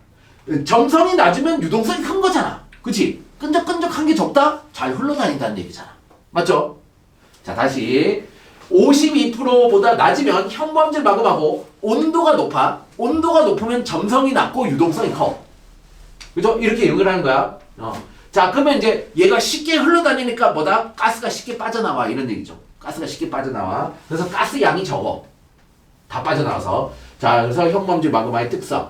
점성이 낮으면 유동성이 큰 거잖아. 그치? 끈적끈적한 게 적다? 잘 흘러다닌다는 얘기잖아. 맞죠? 자, 다시 52%보다 낮으면 현무암질 마그마고 온도가 높으면 점성이 낮고 유동성이 커. 그죠? 이렇게 연결하는 거야. 자, 그러면 이제 얘가 쉽게 흘러다니니까 가스가 쉽게 빠져나와 이런 얘기죠. 가스가 쉽게 빠져나와. 그래서 가스 양이 적어. 다 빠져나와서. 자, 그래서 현무암질 마그마의 특성.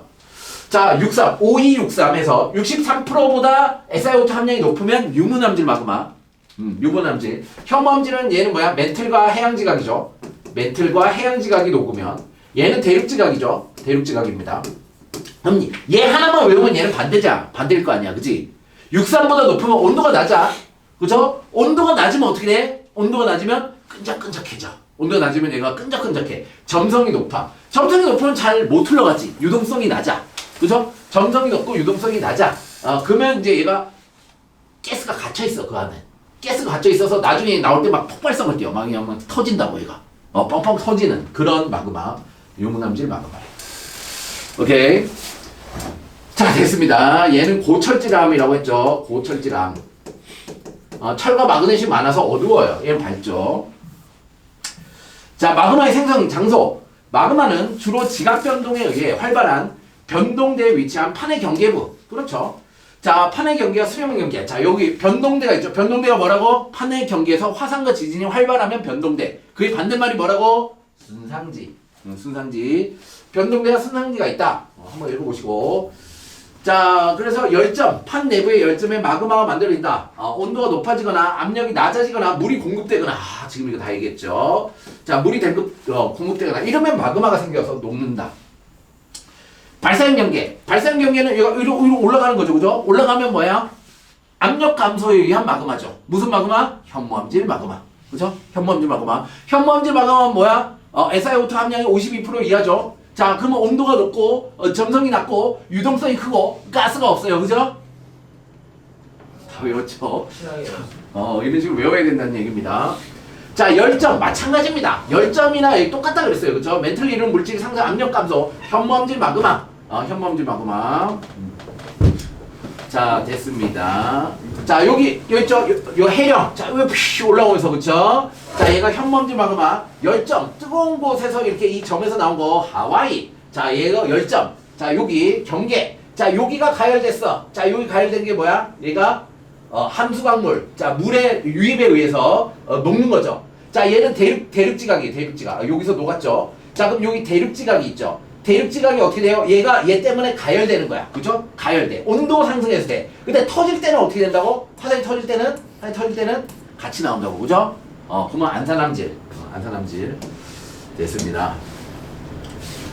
자, 5263에서 63%보다 SiO2 함량이 높으면 유문암질 마그마. 유문암질. 현무암질은 얘는 뭐야? 멘틀과 해양지각이죠. 멘틀과 해양지각이 녹으면 얘는 대륙지각이죠. 대륙지각입니다. 그럼 얘 하나만 외우면 얘는 반대일 거 아니야. 그지? 63보다 높으면 온도가 낮아. 그죠? 온도가 낮으면 어떻게 돼? 온도가 낮으면 끈적끈적해져. 온도가 낮으면 얘가 끈적끈적해. 점성이 높아. 점성이 높으면 잘 못 흘러가지. 유동성이 낮아. 그죠? 점성이 높고 유동성이 낮아. 그러면 이제 얘가 가스가 갇혀있어. 그 안에. 가스가 갇혀있어서 나중에 나올 때 막 폭발성을 띄워. 막 그냥 터진다고 얘가. 뻥뻥 터지는 그런 마그마. 유문암질 마그마래. 오케이. 자, 됐습니다. 얘는 고철질암이라고 했죠. 고철질암. 철과 마그넷이 많아서 어두워요. 얘는 밝죠. 자, 마그마의 생성 장소. 마그마는 주로 지각 변동에 의해 활발한 변동대에 위치한 판의 경계부. 그렇죠. 자, 판의 경계와 수렴의 경계. 자, 여기 변동대가 있죠. 변동대가 뭐라고? 판의 경계에서 화산과 지진이 활발하면 변동대. 그의 반대말이 뭐라고? 순상지. 순상지. 변동대와 순상지가 있다. 한번 읽어보시고. 자, 그래서 열점, 판 내부의 열점에 마그마가 만들어진다. 온도가 높아지거나 압력이 낮아지거나 물이 공급되거나, 지금 이거 다 얘기했죠. 자, 물이 공급되거나 이러면 마그마가 생겨서 녹는다. 발사형 경계. 발사형 경계는 위로 올라가는 거죠. 그죠? 올라가면 뭐야? 압력 감소에 의한 마그마죠. 무슨 마그마? 현무암질 마그마. 그죠? 현무암질 마그마. 현무암질 마그마는 뭐야? SiO2 함량이 52% 이하죠. 자, 그러면 온도가 높고 점성이 낮고 유동성이 크고 가스가 없어요. 그죠? 다 외웠죠? 이런 식으로 외워야 된다는 얘기입니다. 자, 열점 마찬가지입니다. 열점이나 똑같다 그랬어요. 그죠? 멘틀리 이론 물질 상승 압력 감소 현무암질 마그마. 현무암질 마그마. 자, 됐습니다. 자, 여기 있죠? 요 해령. 자, 왜 올라오면서 그쵸? 자, 얘가 현무암질 마그마. 열점. 뜨거운 곳에서 이렇게 이 점에서 나온 거 하와이. 자, 얘가 열점. 자, 여기 경계. 자, 여기가 가열됐어. 자, 여기 가열된 게 뭐야? 얘가 함수광물. 자, 물의 유입에 의해서 녹는 거죠. 자, 얘는 대륙지각이에요. 대륙지각. 여기서 녹았죠. 자, 그럼 여기 대륙지각이 있죠. 대륙지각이 어떻게 돼요? 얘 때문에 가열되는 거야. 그죠? 가열돼. 온도 상승했을 때. 근데 터질 때는 어떻게 된다고? 화산이 터질 때는 같이 나온다고. 그죠? 그러면 안산암질. 안산암질. 됐습니다.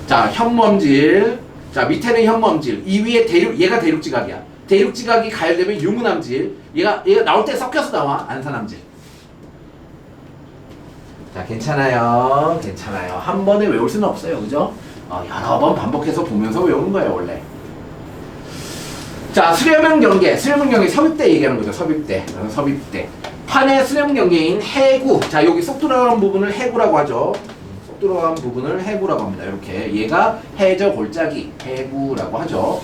자, 현무암질. 자, 밑에는 현무암질. 이 위에 얘가 대륙지각이야. 대륙지각이 가열되면 유문암질. 얘가 나올 때 섞여서 나와. 안산암질. 자, 괜찮아요. 한 번에 외울 수는 없어요. 그죠? 여러 번 반복해서 보면서 외우는 거예요, 원래. 자, 수렴형 경계. 수렴형 경계 섭입대 얘기하는 거죠. 섭입대. 판의 수렴 경계인 해구. 자, 여기 쏙 들어간 부분을 해구라고 하죠. 쏙 들어간 부분을 해구라고 합니다. 이렇게. 얘가 해저 골짜기. 해구라고 하죠.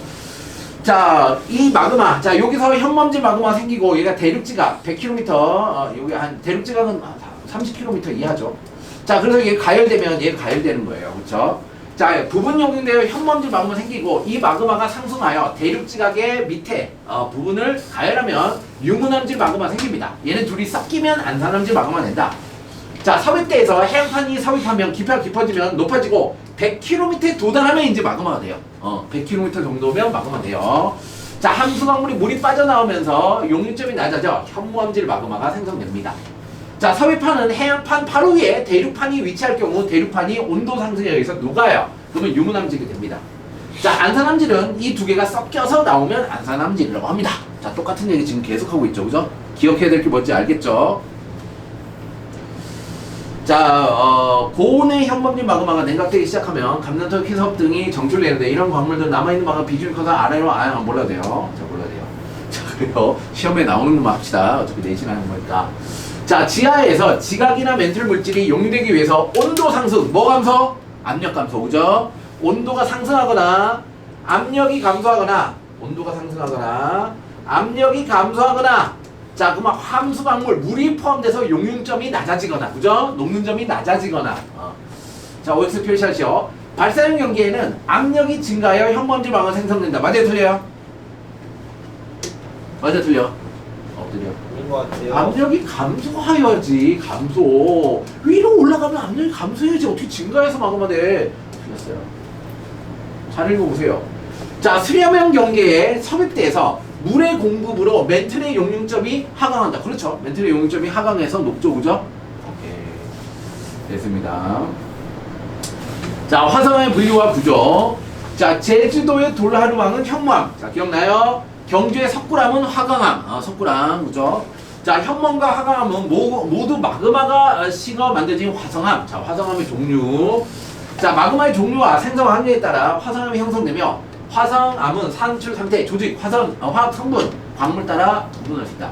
자, 이 마그마. 자, 여기서 현무암질 마그마 생기고 얘가 대륙지각 100km. 여기 대륙지각은 30km 이하죠. 자, 그래서 얘가 가열되는 거예요. 그렇죠? 자, 부분 용융되어 현무암질 마그마 생기고 이 마그마가 상승하여 대륙지각의 밑에 부분을 가열하면 유문암질 마그마 생깁니다. 얘네 둘이 섞이면 안산암질 마그마 된다. 자, 섭입대에서 해양판이 섭입하면 깊이가 깊어지면 높아지고 100km에 도달하면 이제 마그마가 돼요. 100km 정도면 마그마 돼요. 자, 함수광물이 물이 빠져나오면서 용융점이 낮아져 현무암질 마그마가 생성됩니다. 자, 섭입판은 해양판 바로 위에 대륙판이 위치할 경우 대륙판이 온도 상승에 의해서 녹아요. 그러면 유문암질이 됩니다. 자, 안산암질은 이 두 개가 섞여서 나오면 안산암질이라고 합니다. 자, 똑같은 얘기 지금 계속하고 있죠. 그죠? 기억해야 될 게 뭔지 알겠죠? 자, 고온의 현무암질 마그마가 냉각되기 시작하면 감난토, 키섭 등이 정출되는데 이런 광물들 남아있는 마그마 비중이 커서 아래로 몰라도 돼요. 자, 몰라도 돼요. 자, 그래요. 시험에 나오는 것만 합시다. 어차피 내신하는 거니까. 자, 지하에서 지각이나 멘틀 물질이 용되기 위해서 온도 상승, 뭐 감소? 압력 감소, 그죠? 온도가 상승하거나 압력이 감소하거나 온도가 상승하거나 압력이 감소하거나 자, 그러면 함수광물, 물이 포함돼서 용융점이 낮아지거나, 그죠? 녹는 점이 낮아지거나. 자, OX 표시하시오. 발사형 경계에는 압력이 증가하여 현무암질 마그마가 생성된다. 맞아요, 틀려요? 맞아, 틀려? 엎드려. 것 같아요. 압력이 감소하여야지. 감소. 위로 올라가면 압력이 감소해야지. 어떻게 증가해서 마그마 돼? 틀렸어요. 잘 읽어보세요. 자, 수렴형 경계에 섭입대에서 물의 공급으로 멘틀의 용융점이 하강한다. 그렇죠. 멘틀의 용융점이 하강해서 녹죠. 그죠? 오케이. 됐습니다. 자, 화성의 분류와 구조. 자, 제주도의 돌하루왕은 현무암. 자, 기억나요? 경주의 석굴암은 화강암. 석굴암. 그죠? 자, 현무암과 화강암은 모두 마그마가 식어 만들어진 화성암. 자, 화성암의 종류. 자, 마그마의 종류와 생성 환경에 따라 화성암이 형성되며 화성암은 산출 상태, 조직, 화학 성분, 광물 따라 구분할 수 있다.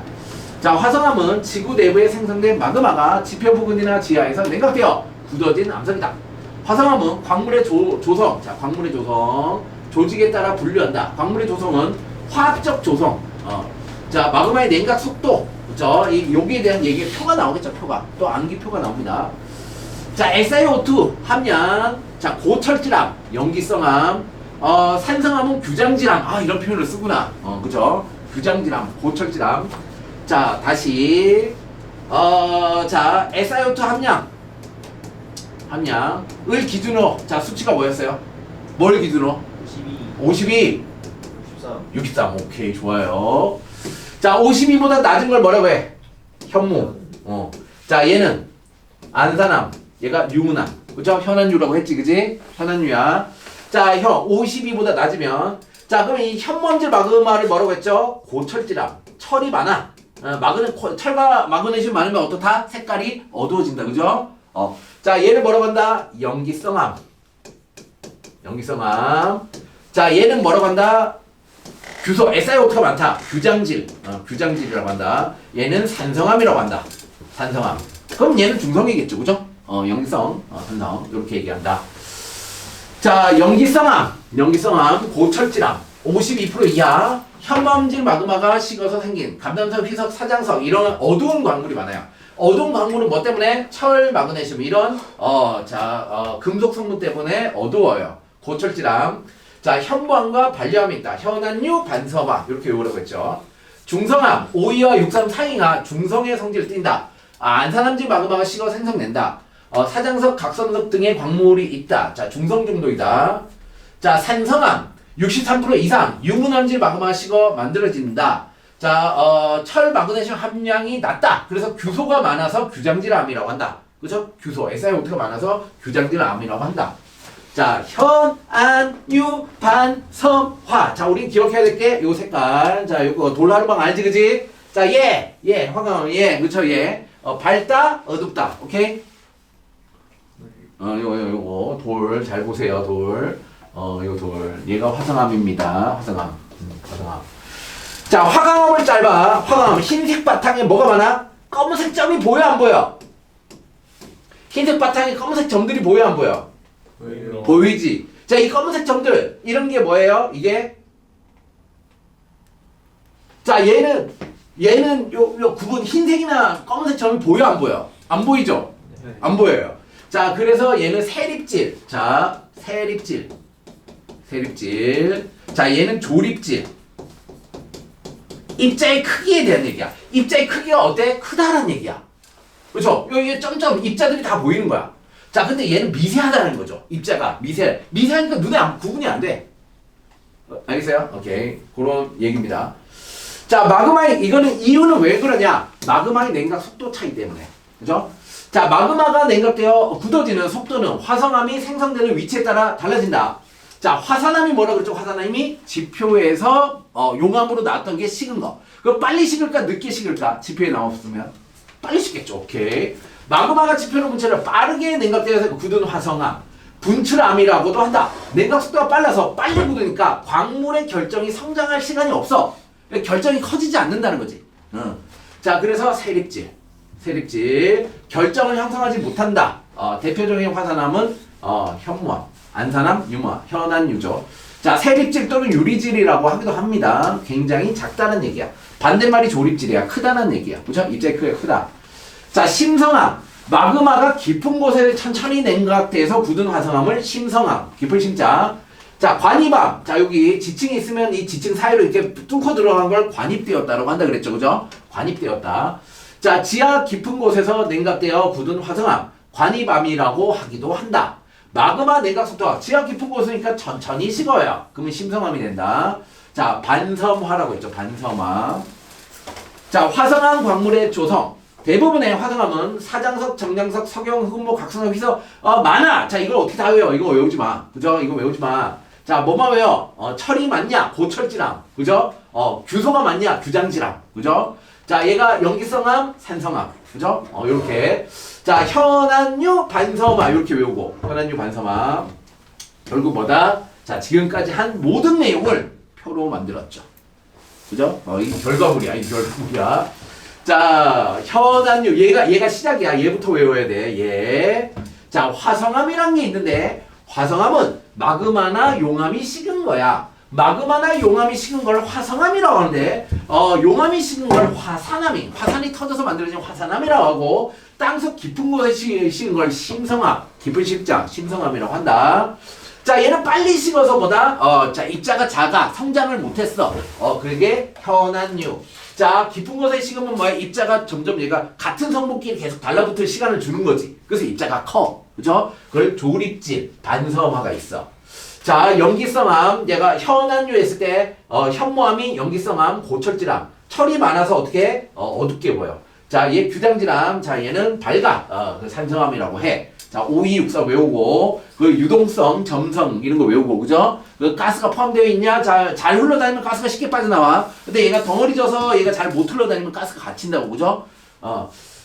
자, 화성암은 지구 내부에 생성된 마그마가 지표 부근이나 지하에서 냉각되어 굳어진 암석이다. 화성암은 광물의 조성, 자, 광물의 조성, 조직에 따라 분류한다. 광물의 조성은 화학적 조성, 자, 마그마의 냉각 속도, 그죠? 여기에 대한 얘기 표가 나오겠죠. 표가 또 암기표가 나옵니다. 자, SiO2 함량, 자 고철질암, 연기성암, 산성암은 규장질암. 이런 표현을 쓰구나. 그죠? 규장질암, 고철질암. 자, 다시 자 SiO2 함량을 기준으로 자 수치가 뭐였어요? 뭘 기준으로? 52, 63. 오케이, 좋아요. 자, 52보다 낮은 걸 뭐라고 해? 현무. 자, 얘는 안산암, 얘가 유문암. 그죠? 현안유라고 했지, 그지? 현안유야. 자, 52보다 낮으면, 자, 그럼 이 현먼지 마그마를 뭐라고 했죠? 고철질암. 철이 많아. 철과 마그네슘 많으면 어떻다? 색깔이 어두워진다, 그죠? 자, 얘를 뭐라고 한다? 연기성암. 자, 얘는 뭐라고 한다? 규소, SiO2가 많다. 규장질이라고 한다. 얘는 산성암이라고 한다. 산성암. 그럼 얘는 중성이겠죠, 그죠? 연기성, 산성. 이렇게 얘기한다. 자, 연기성암, 고철질암, 52% 이하, 현먼지 마그마가 식어서 생긴 감담석, 희석, 사장석 이런 어두운 광물이 많아요. 어두운 광물은 뭐 때문에? 철, 마그네슘 이런 금속 성분 때문에 어두워요. 고철질암. 자, 현무암과 반려암이 있다. 현안유, 반섬암 이렇게 외우라고 했죠. 중성암, 5위와 63 상위가 중성의 성질을 띈다. 안산암지 마그마가 식어 생성된다. 사장석, 각선석 등의 광물이 있다. 자, 중성 정도이다. 자, 산성암, 63% 이상 유문암지 마그마가 식어 만들어진다. 자, 철, 마그네슘 함량이 낮다. 그래서 규소가 많아서 규장질암이라고 한다. 그죠? 규소, SiO2가 많아서 규장질암이라고 한다. 자, 현, 안, 유, 반, 섬, 화. 자, 우리 기억해야 될 게 요 색깔. 자, 요거 돌나루방 알지, 그지? 자, 화강, 그쵸, 밝다, 어둡다. 오케이? 요거, 돌, 잘 보세요, 돌. 요 돌. 얘가 화성암입니다. 화성암. 자, 화강암을 짧아. 화강암, 흰색 바탕에 뭐가 많아? 검은색 점이 보여, 안 보여? 흰색 바탕에 검은색 점들이 보여, 안 보여? 보이지? 자, 이 검은색 점들 이런 게 뭐예요? 이게 자, 얘는 요 구분 흰색이나 검은색 점이 보여, 안 보여? 안 보이죠? 네. 안 보여요. 자, 그래서 얘는 세립질. 자, 세립질. 자, 얘는 조립질. 입자의 크기에 대한 얘기야. 입자의 크기가 어때? 크다라는 얘기야. 그렇죠? 여기 점점 입자들이 다 보이는 거야. 자, 근데 얘는 미세하다는 거죠. 입자가 미세하니까 눈에 구분이 안 돼. 알겠어요? 오케이. 그런 얘기입니다. 자, 이거는 이유는 왜 그러냐? 마그마의 냉각 속도 차이 때문에. 그죠? 자, 마그마가 냉각되어 굳어지는 속도는 화성암이 생성되는 위치에 따라 달라진다. 자, 화산암이 뭐라 그랬죠? 화산암이 지표에서 용암으로 나왔던 게 식은 거. 그럼 빨리 식을까? 늦게 식을까? 지표에 나왔으면 빨리 식겠죠. 오케이. 마그마가 지표로 분출을 빠르게 냉각되어서 굳은 화성암, 분출암이라고도 한다. 냉각 속도가 빨라서 빨리 굳으니까 광물의 결정이 성장할 시간이 없어. 결정이 커지지 않는다는 거지. 자, 그래서 세립질. 결정을 형성하지 못한다. 대표적인 화산암은 현무암, 안산암, 유무암, 현안유죠. 자, 세립질 또는 유리질이라고 하기도 합니다. 굉장히 작다는 얘기야. 반대말이 조립질이야. 크다는 얘기야. 그죠? 입자의 크기가 크다. 자, 심성암. 마그마가 깊은 곳에 천천히 냉각돼서 굳은 화성암을 심성암. 깊은 심자. 자, 관입암. 자, 여기 지층이 있으면 이 지층 사이로 이렇게 뚫고 들어간 걸 관입되었다라고 한다 그랬죠. 그죠? 관입되었다. 자, 지하 깊은 곳에서 냉각되어 굳은 화성암. 관입암이라고 하기도 한다. 마그마 냉각 속도가 지하 깊은 곳이니까 천천히 식어요. 그러면 심성암이 된다. 자, 반섬화라고 했죠. 반섬화. 자, 화성암 광물의 조성. 대부분의 화성암은 사장석, 정장석, 석영, 흑모, 각성석, 희석 많아. 자, 이걸 어떻게 다 외워? 이거 외우지 마. 그죠? 이거 외우지 마. 자, 뭐만 외워? 철이 많냐? 고철질암. 그죠? 규소가 많냐? 규장질암. 그죠? 자, 얘가 연기성암, 산성암. 그죠? 요렇게. 자, 현안유, 반섬암. 요렇게 외우고. 현안유, 반섬암. 결국 뭐다? 자, 지금까지 한 모든 내용을 표로 만들었죠. 그죠? 이 결과물이야. 이 결과물이야. 자, 현안유. 얘가 시작이야. 얘부터 외워야 돼. 얘. 자, 화성암이란 게 있는데, 화성암은 마그마나 용암이 식은 거야. 마그마나 용암이 식은 걸 화성암이라고 하는데 용암이 식은 걸 화산암이 화산이 터져서 만들어진 화산암이라고 하고 땅속 깊은 곳에 식은 걸 심성암 깊은 식자 심성암이라고 한다. 자 얘는 빨리 식어서 보다 자 입자가 작아 성장을 못했어. 그게 현안류. 자 깊은 곳에 식으면 뭐야? 입자가 점점 얘가 같은 성분끼리 계속 달라붙을 시간을 주는 거지. 그래서 입자가 커. 그죠? 그걸 조립질 반섬화가 있어. 자 염기성암 얘가 현안류 했을 때 현모암이 염기성암 고철질암 철이 많아서 어떻게 어둡게 보여. 자 얘 규당질암 자 얘는 밝아 그 산성암이라고 해. 자 5264 외우고 그 유동성 점성 이런 거 외우고 그죠? 그 가스가 포함되어 있냐? 잘 흘러다니면 가스가 쉽게 빠져나와. 근데 얘가 덩어리 져서 얘가 잘 못 흘러다니면 가스가 갇힌다고 그죠?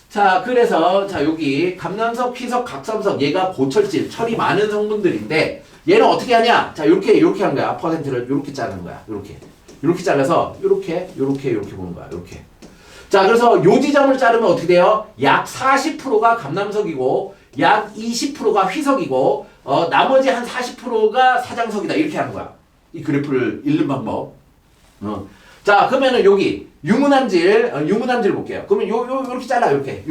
자 그래서 자 여기 감남석, 희석, 각삼석 얘가 고철질 철이 많은 성분들인데 얘는 어떻게 하냐? 자 요렇게 하는 거야. 퍼센트를 요렇게 자르는 거야. 요렇게 잘라서 요렇게 보는 거야. 요렇게. 자 그래서 요 지점을 자르면 어떻게 돼요? 약 40%가 감남석이고 약 20%가 희석이고 나머지 한 40%가 사장석이다. 이렇게 하는 거야. 이 그래프를 읽는 방법. 자 그러면은 여기 유문함질 볼게요. 그러면 요렇게 잘라. 요렇게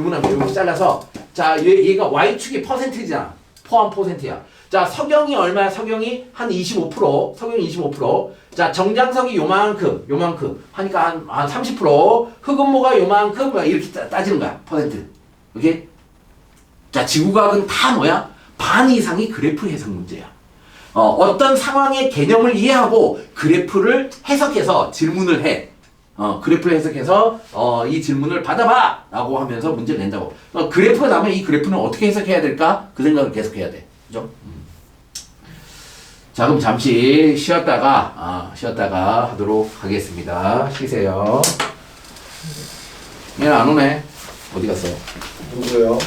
잘라서 자 얘가 Y축이 퍼센트잖아. 포함 퍼센트야. 자 석영이 얼마야? 석영이 한 25%. 석영이 25%. 자 정장석이 요만큼 하니까 한 30%. 흑음모가 요만큼 이렇게 따지는 거야. 퍼센트. 오케이? 자 지구과학은 다 뭐야? 반 이상이 그래프 해석 문제야. 어떤 상황의 개념을 이해하고 그래프를 해석해서 질문을 해. 그래프를 해석해서 이 질문을 받아봐! 라고 하면서 문제를 낸다고. 그래프가 나오면 이 그래프는 어떻게 해석해야 될까? 그 생각을 계속 해야 돼. 그죠? 자, 그럼 잠시 쉬었다가 하도록 하겠습니다. 쉬세요. 얘는 안 오네. 어디 갔어? 누구요?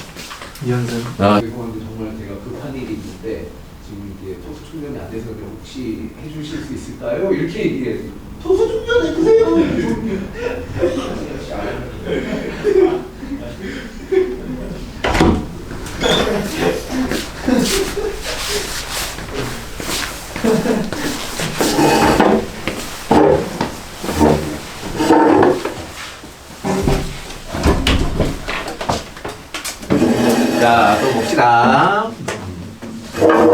이현승. 죄송한데 정말 제가 급한 일이 있는데 지금 이게 토수 충전이 안 돼서 혹시 해주실 수 있을까요? 이렇게 얘기해. 토수 충전 해주세요. 자, 또 봅시다.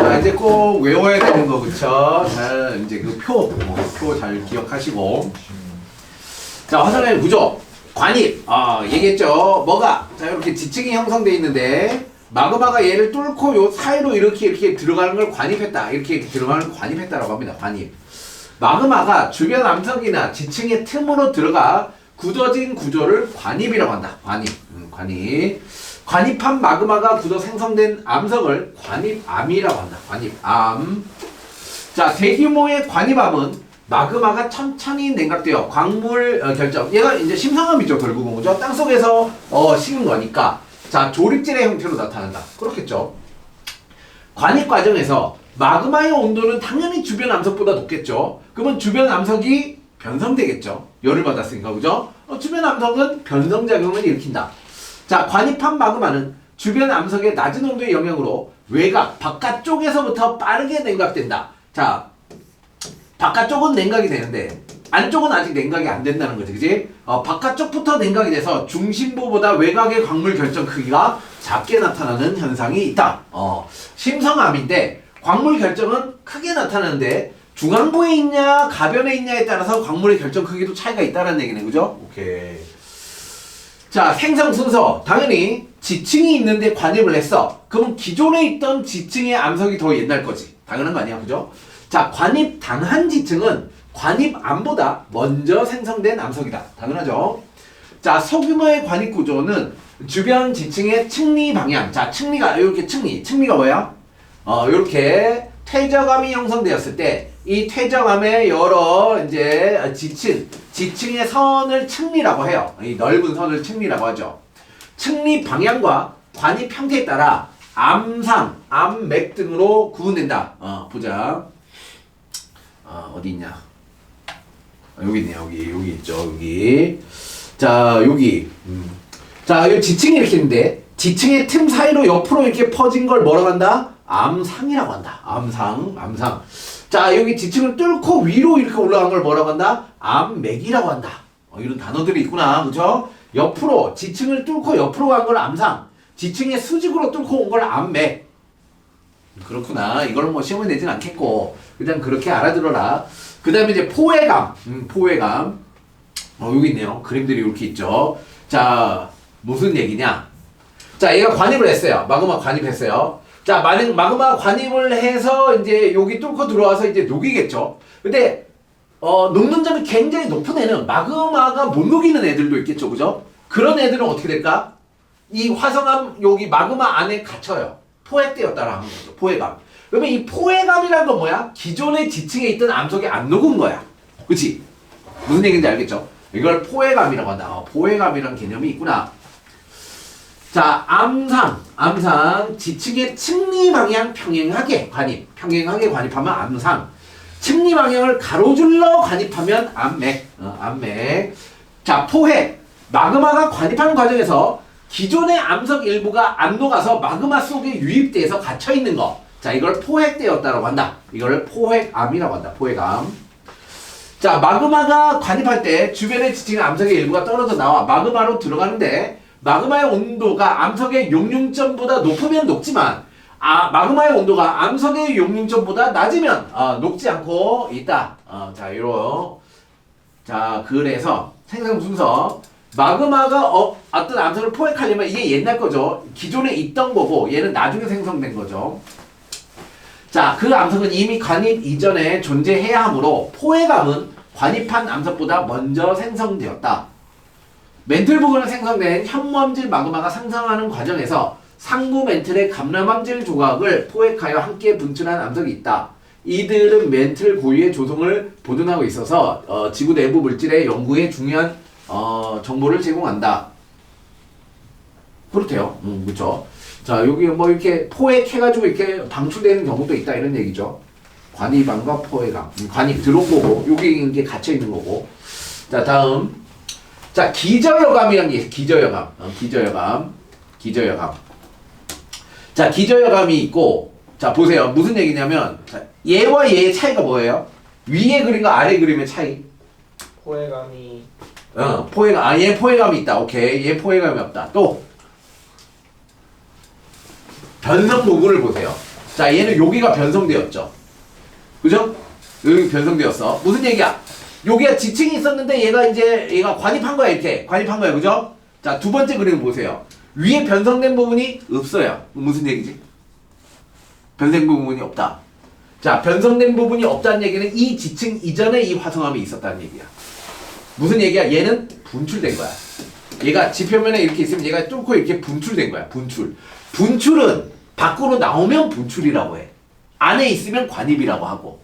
자, 이제 꼭 외워야 되는 거, 그쵸? 잘, 이제 그 표 잘 기억하시고. 자, 화산의 구조. 관입. 얘기했죠. 뭐가? 자, 이렇게 지층이 형성되어 있는데, 마그마가 얘를 뚫고 요 사이로 이렇게 들어가는 걸 관입했다. 이렇게 들어가는 걸 관입했다라고 합니다. 관입. 마그마가 주변 암석이나 지층의 틈으로 들어가 굳어진 구조를 관입이라고 한다. 관입. 관입한 마그마가 굳어 생성된 암석을 관입암이라고 한다. 관입암. 자, 대규모의 관입암은 마그마가 천천히 냉각되어 광물 결정. 얘가 이제 심성암이죠, 결국은. 그죠? 땅속에서 식은 거니까. 자, 조립질의 형태로 나타난다. 그렇겠죠. 관입 과정에서 마그마의 온도는 당연히 주변 암석보다 높겠죠. 그러면 주변 암석이 변성되겠죠. 열을 받았으니까, 그죠? 주변 암석은 변성작용을 일으킨다. 자, 관입한 마그마는 주변 암석의 낮은 온도의 영향으로 외곽, 바깥쪽에서부터 빠르게 냉각된다. 자, 바깥쪽은 냉각이 되는데 안쪽은 아직 냉각이 안 된다는 거지, 그지? 바깥쪽부터 냉각이 돼서 중심부보다 외곽의 광물 결정 크기가 작게 나타나는 현상이 있다. 심성암인데 광물 결정은 크게 나타나는데 중앙부에 있냐, 가변에 있냐에 따라서 광물의 결정 크기도 차이가 있다는 얘기네, 그죠? 오케이. 자, 생성 순서. 당연히 지층이 있는데 관입을 했어. 그러면 기존에 있던 지층의 암석이 더 옛날 거지. 당연한 거 아니야, 그죠? 자, 관입 당한 지층은 관입암보다 먼저 생성된 암석이다. 당연하죠. 자, 소규모의 관입 구조는 주변 지층의 층리 방향. 자, 층리가 이렇게 층리가 뭐야? 이렇게 퇴적암이 형성되었을 때 이 퇴적암의 여러 이제 지층의 선을 층리라고 해요. 이 넓은 선을 층리라고 하죠. 층리 방향과 관입 형태에 따라 암상, 암맥 등으로 구분된다. 보자. 어디 있냐? 여기 있네. 여기 있죠. 여기. 자, 여기. 자, 이 지층이 이렇게 있는데 지층의 틈 사이로 옆으로 이렇게 퍼진 걸 뭐라고 한다? 암상이라고 한다. 암상. 자, 여기 지층을 뚫고 위로 이렇게 올라간 걸 뭐라고 한다? 암맥이라고 한다. 이런 단어들이 있구나. 그죠? 옆으로, 지층을 뚫고 옆으로 간 걸 암상, 지층의 수직으로 뚫고 온 걸 암맥. 그렇구나. 이걸 뭐 시험에 내진 않겠고, 그냥 그렇게 알아들어라. 그 다음에 이제 포회감. 포회감. 여기 있네요. 그림들이 이렇게 있죠. 자, 무슨 얘기냐? 자, 얘가 관입을 했어요. 마그마 관입했어요. 자, 마그마 관입을 해서 이제 여기 뚫고 들어와서 이제 녹이겠죠. 근데 녹는 점이 굉장히 높은 애는 마그마가 못 녹이는 애들도 있겠죠. 그죠? 그런 애들은 어떻게 될까? 이 화성암 여기 마그마 안에 갇혀요. 포획되었다라는 거죠. 포획감. 그러면 이 포획감이라는 건 뭐야? 기존의 지층에 있던 암석이 안 녹은 거야. 그치? 무슨 얘기인지 알겠죠? 이걸 포획감이라고 한다. 포획감이라는 개념이 있구나. 자, 암상, 지층의 층리 방향 평행하게 관입하면 암상, 층리 방향을 가로질러 관입하면 암맥, 암맥. 자, 포획, 마그마가 관입하는 과정에서 기존의 암석 일부가 안 녹아서 마그마 속에 유입돼서 갇혀 있는 거. 자, 이걸 포획되었다라고 한다. 이걸 포획암이라고 한다. 포획암. 자, 마그마가 관입할 때 주변의 지층의 암석의 일부가 떨어져 나와 마그마로 들어가는데 마그마의 온도가 암석의 용융점보다 높으면 녹지만 마그마의 온도가 암석의 용융점보다 낮으면 녹지 않고 있다. 자, 그래서 생성 순서 마그마가 어떤 암석을 포획하려면 이게 옛날 거죠. 기존에 있던 거고 얘는 나중에 생성된 거죠. 자, 그 암석은 이미 관입 이전에 존재해야 하므로 포획암은 관입한 암석보다 먼저 생성되었다. 멘틀 부근에 생성된 현무암질 마그마가 상승하는 과정에서 상부 멘틀의 감람암질 조각을 포획하여 함께 분출한 암석이 있다. 이들은 멘틀 고유의 조성을 보존하고 있어서 지구 내부 물질의 연구에 중요한 정보를 제공한다. 그렇대요. 그렇죠. 자, 여기 뭐 이렇게 포획해가지고 이렇게 방출되는 경우도 있다 이런 얘기죠. 관입암과 포획암. 관입 들어온 거고 여기 이게 갇혀 있는 거고. 자, 다음. 자, 기저여감이란 게 있어요. 기저여감. 자, 기저여감이 있고, 자, 보세요. 무슨 얘기냐면, 자, 얘와 얘의 차이가 뭐예요? 위에 그림과 아래 그림의 차이. 포획감이 얘 포획감이 있다. 오케이. 얘 포획감이 없다. 또, 변성 부분을 보세요. 자, 얘는 여기가 변성되었죠. 그죠? 여기 변성되었어. 무슨 얘기야? 여기가 지층이 있었는데 얘가 관입한 거야. 이렇게 관입한 거야. 그죠? 자, 두 번째 그림 보세요. 위에 변성된 부분이 없어요. 무슨 얘기지? 변성된 부분이 없다. 자, 변성된 부분이 없다는 얘기는 이 지층 이전에 이 화성암이 있었다는 얘기야. 무슨 얘기야? 얘는 분출된 거야. 얘가 지표면에 이렇게 있으면 얘가 뚫고 이렇게 분출된 거야. 분출은 밖으로 나오면 분출이라고 해. 안에 있으면 관입이라고 하고.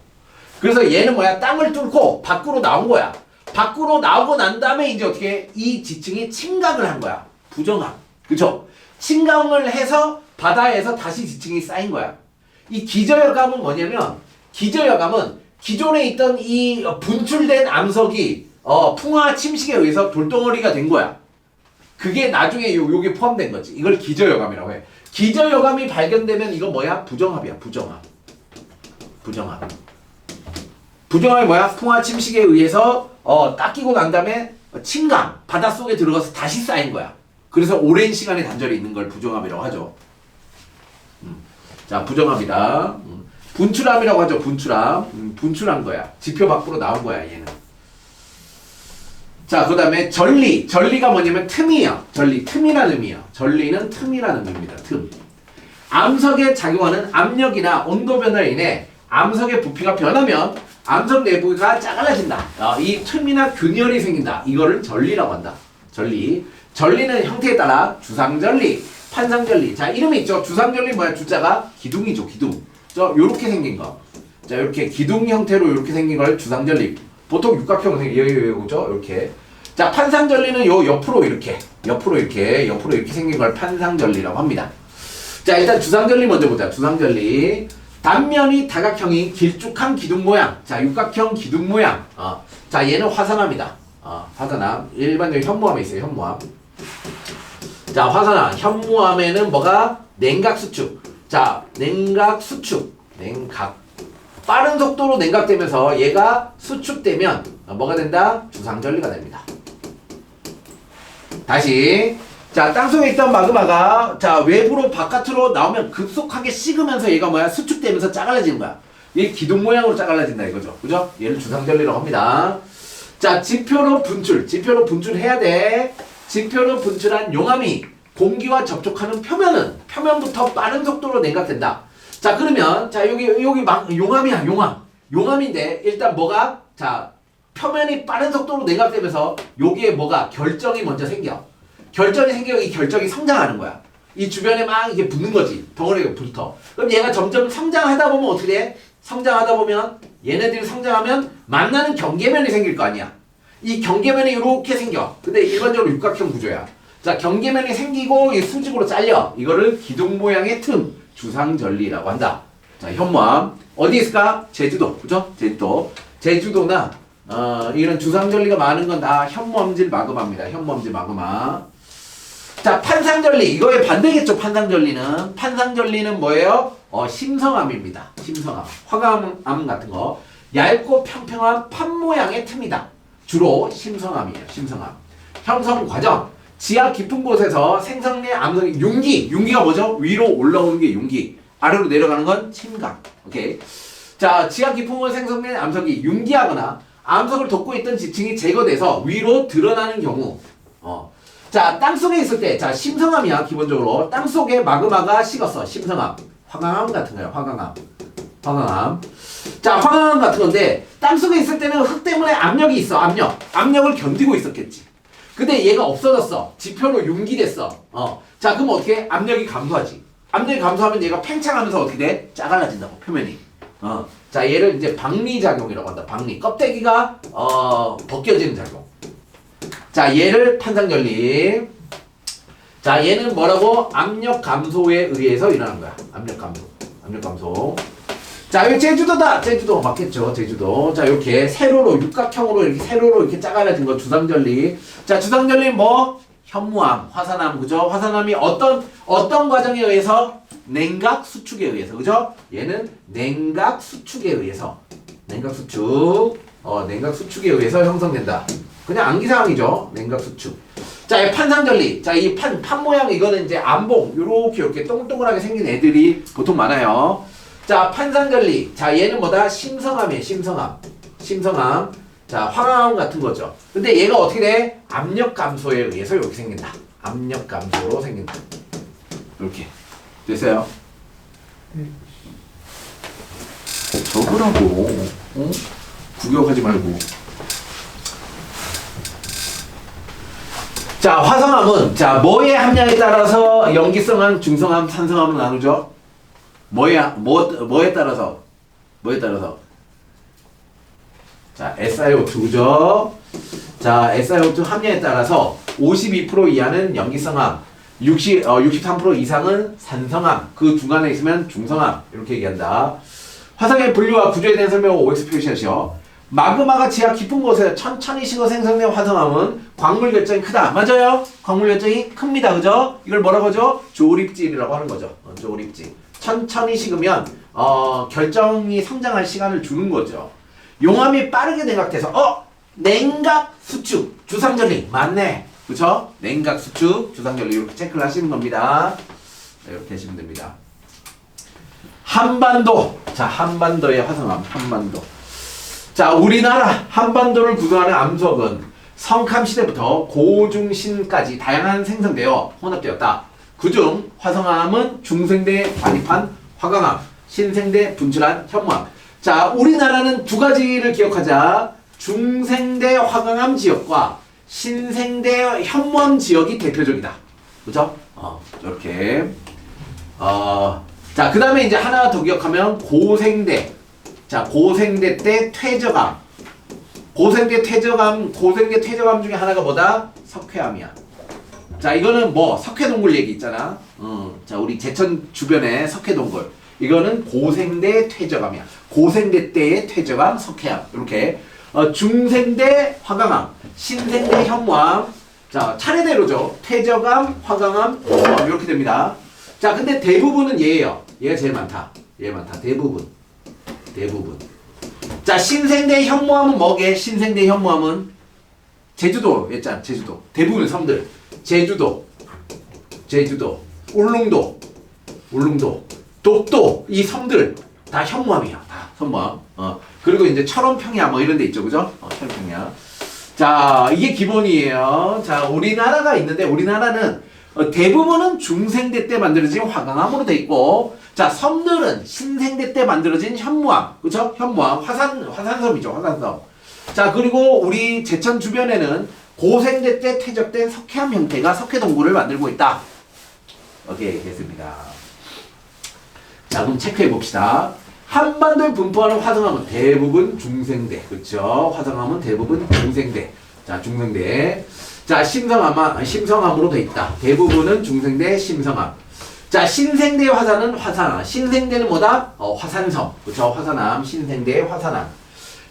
그래서 얘는 뭐야? 땅을 뚫고 밖으로 나온 거야. 밖으로 나오고 난 다음에 이제 어떻게 해? 이 지층이 침각을 한 거야. 부정함. 그쵸? 침각을 해서 바다에서 다시 지층이 쌓인 거야. 이 기저여감은 뭐냐면 기저여감은 기존에 있던 이 분출된 암석이 풍화 침식에 의해서 돌덩어리가 된 거야. 그게 나중에 요게 포함된 거지. 이걸 기저여감이라고 해. 기저여감이 발견되면 이거 뭐야? 부정합이야. 부정함이 뭐야? 풍화 침식에 의해서 닦이고 난 다음에 침강, 바닷속에 들어가서 다시 쌓인 거야. 그래서 오랜 시간의 단절이 있는 걸 부정함이라고 하죠. 자, 부정함이다. 분출함이라고 하죠. 분출한 거야. 지표 밖으로 나온 거야, 얘는. 자, 그 다음에 전리가 뭐냐면 틈이야. 틈이라는 의미야. 전리는 틈이라는 의미입니다. 틈. 암석에 작용하는 압력이나 온도 변화로 인해 암석의 부피가 변하면 암석 내부가 짜갈라진다. 이 틈이나 균열이 생긴다. 이거를 전리라고 한다. 전리는 형태에 따라 주상전리, 판상전리. 자, 이름이 있죠. 주상전리 뭐야? 주자가 기둥이죠. 기둥. 요렇게 생긴 거. 자, 요렇게 기둥 형태로 요렇게 생긴 걸 주상전리. 보통 육각형 생기죠. 이렇게. 자, 판상전리는 요 옆으로 이렇게 생긴 걸 판상전리라고 합니다. 자, 일단 주상전리 먼저 보자. 주상전리. 단면이 다각형인 길쭉한 기둥 모양. 자, 육각형 기둥 모양. 자, 얘는 화산암이다. 화산암. 일반적인 현무암에 있어요. 현무암. 자, 화산암. 현무암에는 뭐가? 냉각수축. 자, 냉각수축. 빠른 속도로 냉각되면서 얘가 수축되면 뭐가 된다? 주상절리가 됩니다. 다시 자, 땅속에 있던 마그마가 자 외부로 바깥으로 나오면 급속하게 식으면서 얘가 뭐야? 수축되면서 짜갈라지는 거야. 얘 기둥 모양으로 짜갈라진다 이거죠. 그죠? 얘를 주상절리라고 합니다. 자, 지표로 분출해야 돼. 지표로 분출한 용암이 공기와 접촉하는 표면부터 빠른 속도로 냉각된다. 자, 그러면 자 여기 막 용암이야, 용암인데 일단 뭐가 자 표면이 빠른 속도로 냉각되면서 여기에 뭐가 결정이 먼저 생겨. 결정이 생겨. 이 결정이 성장하는 거야. 이 주변에 막 이게 붙는 거지. 덩어리가 붙어. 그럼 얘가 점점 성장하다 보면 어떻게 돼? 성장하다 보면 얘네들이 성장하면 만나는 경계면이 생길 거 아니야. 이 경계면이 이렇게 생겨. 근데 일반적으로 육각형 구조야. 자, 경계면이 생기고 이 수직으로 잘려. 이거를 기둥 모양의 틈, 주상절리라고 한다. 자, 현무암 어디 있을까? 제주도, 그죠? 제주도나 이런 주상절리가 많은 건 다 현무암질 마그마입니다. 현무암질 마그마. 자, 판상절리 이거의 반대겠죠. 판상절리는 뭐예요? 심성암입니다. 심성암, 화강암 같은 거 얇고 평평한 판 모양의 틈이다. 주로 심성암이에요. 심성암. 형성 과정. 지하 깊은 곳에서 생성된 암석이 융기가 뭐죠? 위로 올라오는 게 융기. 아래로 내려가는 건 침각. 오케이. 자, 지하 깊은 곳에 생성된 암석이 융기하거나 암석을 덮고 있던 지층이 제거돼서 위로 드러나는 경우. 자, 땅속에 있을 때, 자, 심성암이야, 기본적으로. 땅속에 마그마가 식었어. 심성암. 화강암 같은 거예요. 화강암. 자, 화강암 같은 건데, 땅속에 있을 때는 흙 때문에 압력이 있어. 압력을 견디고 있었겠지. 근데 얘가 없어졌어. 지표로 융기됐어. 자, 그럼 어떻게? 압력이 감소하지. 압력이 감소하면 얘가 팽창하면서 어떻게 돼? 짜갈라진다고, 표면이. 자, 얘를 이제 박리작용이라고 한다. 껍데기가, 벗겨지는 작용. 자, 얘를 판상절리. 자, 얘는 뭐라고? 압력 감소에 의해서 일어난 거야. 압력 감소. 자, 여기 제주도다. 제주도 맞겠죠? 제주도. 자, 이렇게 세로로 육각형으로 이렇게 세로로 이렇게 짜갈라진 거 주상절리. 자, 주상절리 뭐? 현무암, 화산암, 그죠? 화산암이 어떤 과정에 의해서? 냉각 수축에 의해서, 그죠? 얘는 냉각 수축에 의해서. 냉각 수축에 의해서 형성된다. 그냥 암기사항이죠. 냉각 수축. 자, 이 판상절리. 자, 이 판 모양 이거는 이제 암봉 요렇게 동글동글하게 생긴 애들이 보통 많아요. 자, 판상절리. 자, 얘는 뭐다? 심성암이에요. 심성암. 자, 화강암 같은 거죠. 근데 얘가 어떻게 돼? 압력 감소에 의해서 이렇게 생긴다. 압력 감소로 생긴다. 이렇게. 됐어요? 적으라고. 구경하지 말고. 자, 화성암은 자 뭐의 함량에 따라서 염기성암, 중성암, 산성암을 나누죠? 뭐에 따라서? 자, SiO2, 그죠? 자, SiO2 함량에 따라서 52% 이하는 염기성암, 63% 이상은 산성암, 그 중간에 있으면 중성암, 이렇게 얘기한다. 화성의 분류와 구조에 대한 설명을 OX 표시하시오. 마그마가 지하 깊은 곳에 천천히 식어 생성된 화성암은 광물 결정이 크다. 맞아요? 광물 결정이 큽니다. 그죠? 이걸 뭐라고 하죠? 조립질이라고 하는 거죠. 조립질. 천천히 식으면 결정이 성장할 시간을 주는 거죠. 용암이 빠르게 냉각돼서 냉각 수축 주상절리 맞네. 그쵸? 냉각 수축 주상절리 이렇게 체크를 하시는 겁니다. 네, 이렇게 하시면 됩니다. 한반도. 자, 한반도의 화성암. 한반도. 자, 우리나라 한반도를 구성하는 암석은 성kam시대부터 고중신까지 다양한 생성되어 혼합되었다. 그중 화성암은 중생대 관입한 화강암, 신생대 분출한 현무암. 자, 우리나라는 두 가지를 기억하자. 중생대 화강암 지역과 신생대 현무암 지역이 대표적이다. 그죠? 이렇게. 자, 그 다음에 이제 하나 더 기억하면 고생대. 자, 고생대 때 퇴적암. 고생대 퇴적암 중에 하나가 뭐다? 석회암이야. 자, 이거는 뭐 석회동굴 얘기 있잖아. 자, 우리 제천 주변에 석회동굴. 이거는 고생대 퇴적암이야. 고생대 때의 퇴적암, 석회암. 이렇게. 중생대 화강암, 신생대 현무암. 자, 차례대로죠. 퇴적암, 화강암, 현무암 이렇게 됩니다. 자, 근데 대부분은 얘예요. 얘가 제일 많다. 대부분. 대부분. 자, 신생대 현무암은 뭐게? 신생대 현무암은 제주도 했잖아. 제주도. 대부분 섬들. 제주도, 울릉도, 독도 이 섬들 다 현무암이야. 다 현무암. 그리고 이제 철원평야 뭐 이런 데 있죠. 그죠? 철원평야. 자, 이게 기본이에요. 자, 우리나라가 있는데 우리나라는 대부분은 중생대 때 만들어진 화강암으로 돼 있고, 자, 섬들은 신생대 때 만들어진 현무암, 그쵸? 현무암, 화산섬이죠, 화산섬. 자, 그리고 우리 제천 주변에는 고생대 때 퇴적된 석회암 형태가 석회동굴을 만들고 있다. 오케이, 됐습니다. 자, 그럼 체크해 봅시다. 한반도에 분포하는 화성암은 대부분 중생대, 그쵸? 화성암은 대부분 중생대. 자, 중생대. 자, 심성암으로 돼 있다. 대부분은 중생대, 심성암. 자, 신생대 화산은 화산암. 신생대는 뭐다? 화산섬. 그쵸? 화산암, 신생대, 화산암.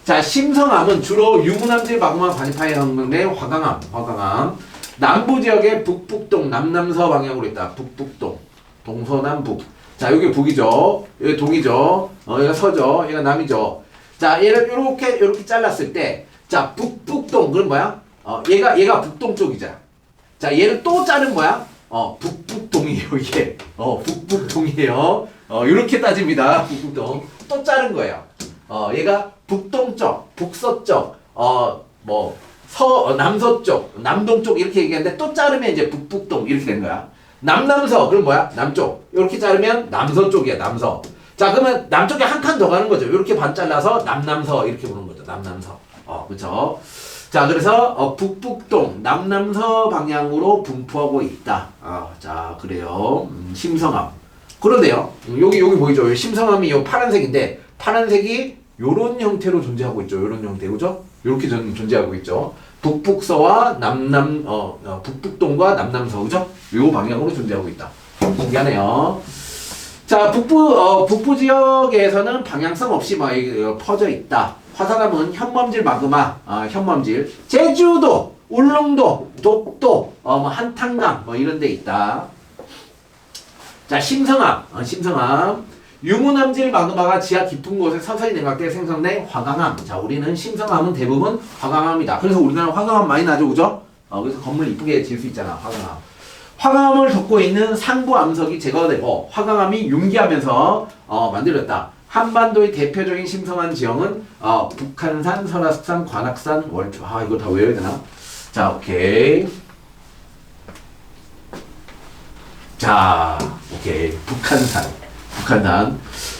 자, 심성암은 주로 유구남질 마그마 관이파에 형성된 화강암. 남부 지역의 북북동, 남남서 방향으로 있다. 북북동. 동서남북. 자, 여기 북이죠. 여기 동이죠. 여기가 서죠. 여기가 남이죠. 자, 얘를 요렇게 잘랐을 때, 자, 북북동, 그럼 뭐야? 얘가 북동 쪽이잖아. 자, 얘를 또 자른 뭐야? 북북동이에요, 이게. 북북동이에요. 요렇게 따집니다. 북북동. 또 자른 거예요. 얘가 북동쪽, 북서쪽, 남서쪽, 남동쪽 이렇게 얘기하는데 또 자르면 이제 북북동 이렇게 된 거야. 남남서, 그럼 뭐야? 남쪽. 이렇게 자르면 남서쪽이야, 남서. 자, 그러면 남쪽에 한 칸 더 가는 거죠. 이렇게 반 잘라서 남남서 이렇게 보는 거죠. 남남서. 그쵸? 자, 그래서 북북동, 남남서 방향으로 분포하고 있다. 자, 그래요. 심성암. 그런데요. 여기 보이죠? 심성암이 요 파란색인데 파란색이 요런 형태로 존재하고 있죠. 요런 형태, 그죠? 요렇게 존재하고 있죠. 북북서와 북북동과 남남서, 그죠? 요 방향으로 존재하고 있다. 신기하네요. 자, 북부 지역에서는 방향성 없이 퍼져 있다. 화산암은 현무암질 마그마, 현무암질. 제주도, 울릉도, 독도, 한탄강, 이런 데 있다. 자, 심성암. 유문암질 마그마가 지하 깊은 곳에 서서히 냉각돼 생성된 화강암. 자, 우리는 심성암은 대부분 화강암이다. 그래서 우리나라 화강암 많이 나죠, 그죠? 그래서 건물 이쁘게 지을 수 있잖아, 화강암. 화강암을 덮고 있는 상부 암석이 제거되고 화강암이 융기하면서 만들어졌다. 한반도의 대표적인 심성암 지형은 북한산, 설화산, 관악산, 월주. 이거 다 외워야 되나? 자, 오케이. 자, 오케이. 북한산.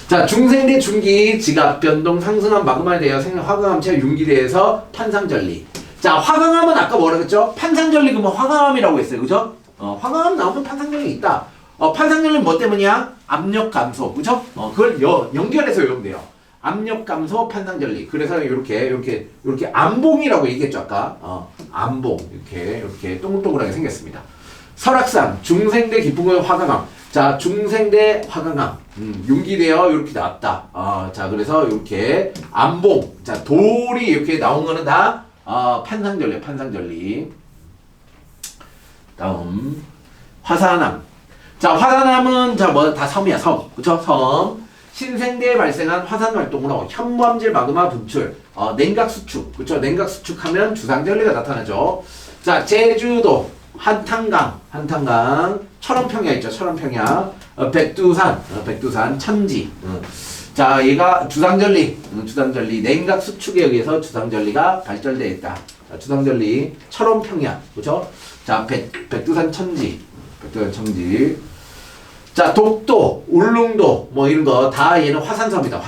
자, 중생대 중기 지각 변동 상승한 마그마에 대하여 생긴 화강암체 융기대에서 판상전리. 자, 화강암은 아까 뭐라 그랬죠? 판상전리 그러면 화강암이라고 했어요, 그죠? 화강암 나오면 판상전리 있다. 판상전리는 뭐 때문이야? 압력 감소, 그죠? 그걸 연결해서 외우면 돼요. 압력 감소, 판상전리. 그래서 이렇게 암봉이라고 얘기했죠, 아까. 암봉 이렇게 동글동글하게 생겼습니다. 설악산 중생대 깊은 화강암. 자, 중생대 화강암. 융기되어 이렇게 나왔다. 자, 그래서 이렇게 암봉. 자, 돌이 이렇게 나온 거는 다 판상전리. 다음 화산암. 자, 화산암은 다 섬이야, 섬. 그쵸? 섬. 신생대에 발생한 화산 활동으로 현무암질 마그마 분출, 냉각 수축. 그쵸? 냉각 수축하면 주상절리가 나타나죠. 자, 제주도 한탄강, 철원평야 있죠, 철원평야. 백두산, 천지. 자, 얘가 주상절리, 냉각 수축에 의해서 주상절리가 발달되어 있다. 자, 주상절리, 철원평야, 그렇죠? 자, 백두산, 천지. 자, 독도, 울릉도, 이런 거 다 얘는 화산섬이다.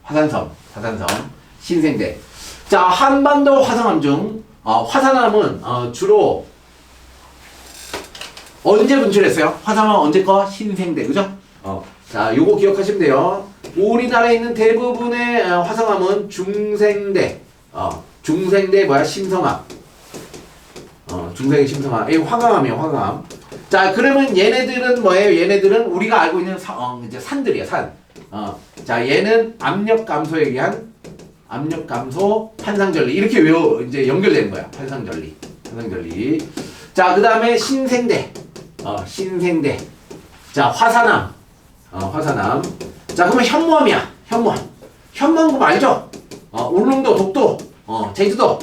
화산섬. 신생대. 자, 한반도 화성암 중 화산암은 주로 언제 분출했어요? 화산암은 언제 거? 신생대, 그죠? 자, 요거 기억하시면 돼요. 우리나라에 있는 대부분의 화성암은 중생대. 중생대 뭐야? 심성암. 중생대 심성암. 이 화강암이에요, 화강암. 자, 그러면 얘네들은 뭐예요? 얘네들은 우리가 알고 있는 이제 산들이야, 산. 자, 얘는 압력 감소에 의한 압력 감소, 판상전리. 이렇게 이제 연결되는 거야. 판상전리. 자, 그 다음에 신생대. 자, 화산암. 자, 그러면 현무암이야. 현무암. 현무암 알죠? 울릉도, 독도, 제주도.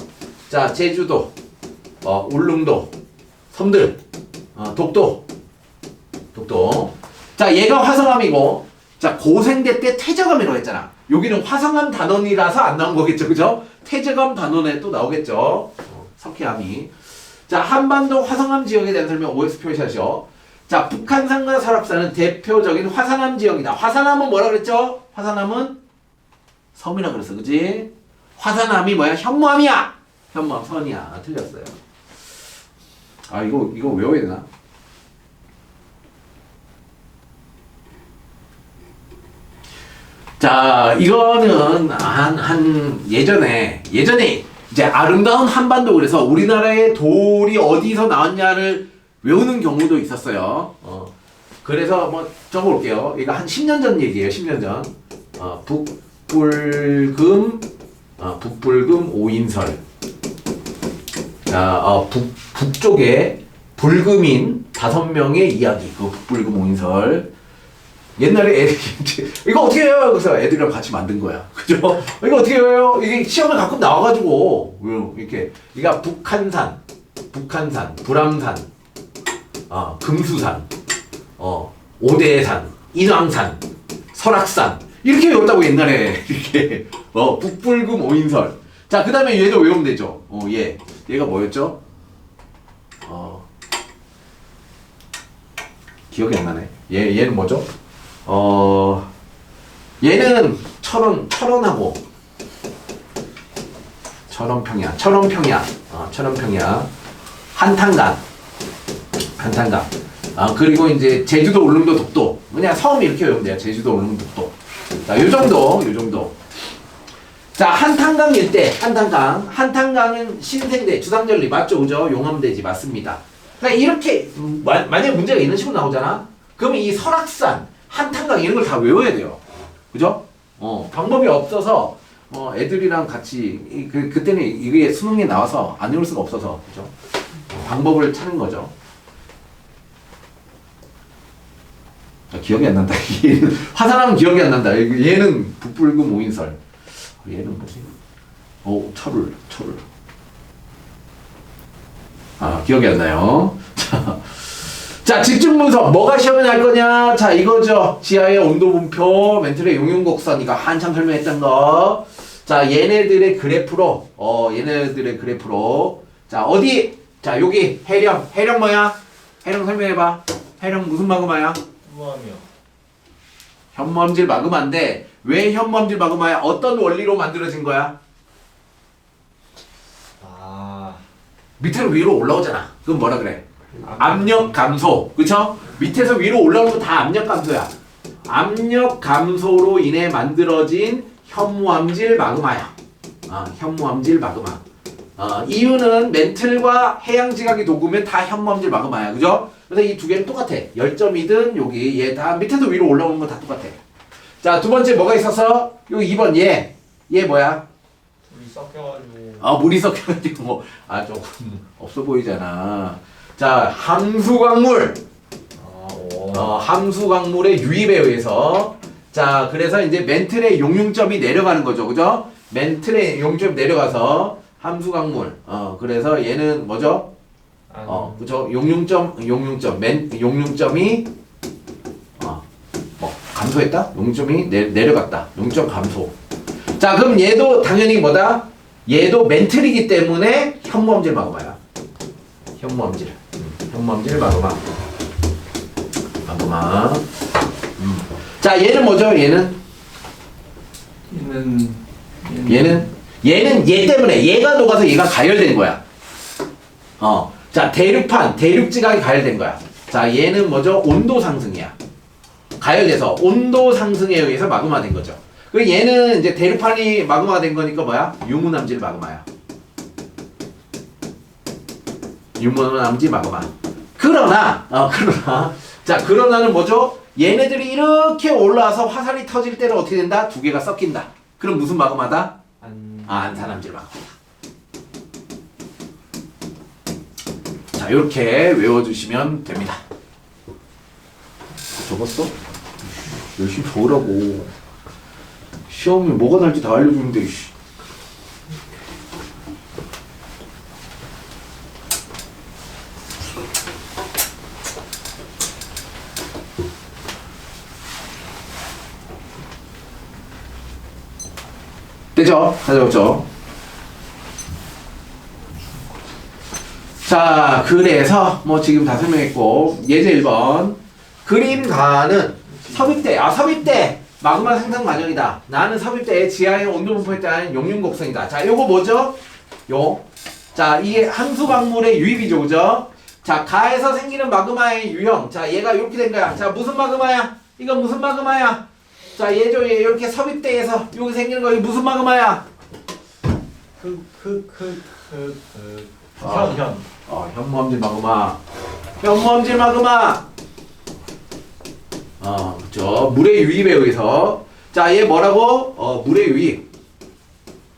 자, 제주도, 울릉도, 섬들, 독도. 자, 얘가 화성암이고, 자, 고생대 때 퇴적암이라고 했잖아. 여기는 화성암 단원이라서 안 나온 거겠죠, 그죠? 퇴적암 단원에 또 나오겠죠. 석회암이. 자, 한반도 화성암 지역에 대한 설명 OX 표시하시오. 자, 북한산과 설악산은 대표적인 화산암 지역이다. 화산암은 뭐라 그랬죠? 화산암은 섬이라 그랬어, 그지? 화산암이 뭐야? 현무암이야. 현무암 선이야. 틀렸어요. 아, 이거 외워야 되나? 자, 이거는 예전에 이제 아름다운 한반도 그래서 우리나라의 돌이 어디서 나왔냐를 외우는 경우도 있었어요. 그래서 뭐 적어볼게요. 이거 한 10년 전 얘기예요. 10년 전. 북불금 오인설. 자, 북쪽에 불금인 5명의 이야기. 그 북불금 오인설. 옛날에 애들이 이거 어떻게 해요? 그래서 애들이랑 같이 만든 거야. 그죠? 이거 어떻게 해요? 이게 시험에 가끔 나와가지고 이렇게 이가 북한산, 불암산, 금수산, 오대산, 인왕산, 설악산 이렇게 외웠다고 옛날에 이렇게 북불금 오인설. 자, 그 다음에 얘도 외우면 되죠. 얘가 뭐였죠? 기억이 안 나네. 얘는 뭐죠? 얘는 철원하고 철원평야, 한탄강. 그리고 이제 제주도, 울릉도, 독도. 그냥 섬 이렇게 외우면 돼요. 제주도, 울릉도, 독도. 자, 요 정도. 자, 한탄강 일대, 한탄강은 신생대, 주상절리 맞죠, 그죠? 용암대지 맞습니다. 그러니까 이렇게 만약 문제가 이런 식으로 나오잖아. 그러면 이 설악산, 한탄강 이런 걸 다 외워야 돼요. 그죠? 방법이 없어서 애들이랑 같이 그때는 이게 수능에 나와서 안 외울 수가 없어서 그죠? 방법을 찾는 거죠. 기억이 안 난다. 얘는 화산하면 기억이 안 난다. 얘는 북불금 오인설. 얘는 뭐지? 철울. 기억이 안 나요. 자, 집중 분석. 뭐가 시험에 날 거냐? 자, 이거죠. 지하의 온도 분표, 멘틀의 용융곡선. 이거 한참 설명했던 거. 자, 얘네들의 그래프로. 자, 어디? 자, 여기 해령. 해령 뭐야? 해령 설명해봐. 해령 무슨 마그마야? 현무암이요. 현무암질 마그마인데 왜 현무암질 마그마야? 어떤 원리로 만들어진 거야? 밑으로 위로 올라오잖아. 그건 뭐라 그래? 압력 감소. 그쵸? 밑에서 위로 올라오는 거 다 압력 감소야. 압력 감소로 인해 만들어진 현무암질 마그마야. 현무암질 마그마. 이유는 멘틀과 해양지각이 녹으면 다 현무암질 마그마야. 그죠? 그래서 이 두 개는 똑같아. 열점이든 여기 얘 다 밑에서 위로 올라오는 거 다 똑같아. 자, 두 번째 뭐가 있었어? 요 2번 얘 뭐야? 물이 섞여가지고. 물이 섞여가지고 조금 없어 보이잖아. 자, 함수광물. 함수광물의 유입에 의해서 자, 그래서 이제 멘틀의 용융점이 내려가는 거죠. 그죠? 멘틀의 용융점이 내려가서 함수광물. 그래서 얘는 뭐죠? 그죠? 용융점이 감소했다? 용융점이 내려갔다. 용융점 감소. 자, 그럼 얘도 당연히 뭐다? 얘도 멘틀이기 때문에 현무암질 마그마야. 현무암질 마그마. 자, 얘는 뭐죠? 얘는 얘 때문에 얘가 녹아서 얘가 가열된 거야. 자, 대륙지각이 가열된 거야. 자, 얘는 뭐죠? 온도 상승이야. 가열돼서 온도 상승에 의해서 마그마 된 거죠. 그리고 얘는 이제 대륙판이 마그마가 된 거니까 뭐야? 유문암질 마그마야. 유문암질 마그마. 그러나는 뭐죠? 얘네들이 이렇게 올라와서 화산이 터질 때는 어떻게 된다? 두 개가 섞인다. 그럼 무슨 마그마다? 안산암질 마그마다. 자, 이렇게 외워주시면 됩니다. 적었어? 열심히 적으라고. 시험이 뭐가 날지 다 알려주는데, 씨. 되죠? 가져오죠. 자, 그래서 뭐 지금 다 설명했고 예제 1번 그림가는 섭입대 마그마 생성 과정이다. 나는 섭입대에 지하의 온도 분포에 따른 용융 곡선이다. 자, 요거 뭐죠? 자, 이게 함수 광물의 유입이죠, 그죠? 자, 가에서 생기는 마그마의 유형. 자, 얘가 이렇게 된 거야. 자, 무슨 마그마야? 이건 무슨 마그마야? 자, 얘죠, 얘 이렇게 섭입대에서 여기 생기는 거, 이게 무슨 마그마야? 현무암질 마그마. 현무암질 마그마. 그쵸. 물의 유입에 의해서. 자, 얘 뭐라고? 물의 유입.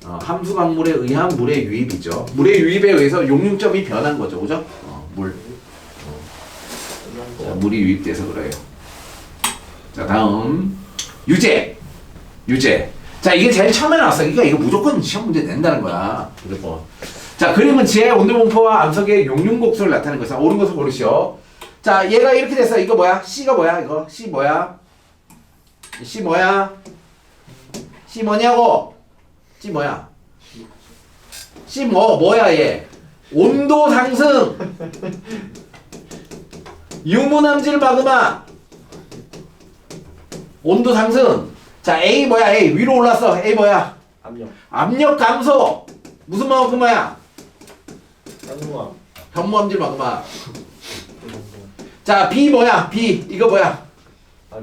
함수 강물에 의한 물의 유입이죠. 물의 유입에 의해서 용융점이 변한 거죠, 그죠? 물. 자, 물이 유입돼서 그래요. 자, 다음. 유제. 자, 이게 제일 처음에 나왔어. 그러니까 이거 무조건 시험 문제 낸다는 거야. 그래서. 자, 그림은 지하의 온도 분포와 암석의 용융곡선을 나타내는 것이다. 옳은 것을 고르시오. 자, 얘가 이렇게 됐어. 이거 뭐야? C가 뭐야? 이거 C 뭐야? C 뭐야? C 뭐냐고? C 뭐야? C 뭐야 얘? 온도 상승. 유무남질 마그마. 온도 상승. 자, A 뭐야? A 위로 올랐어. A 뭐야? 압력 감소. 무슨 마그마야? 현무암질 마그마. 자, B 뭐야? B 이거 뭐야?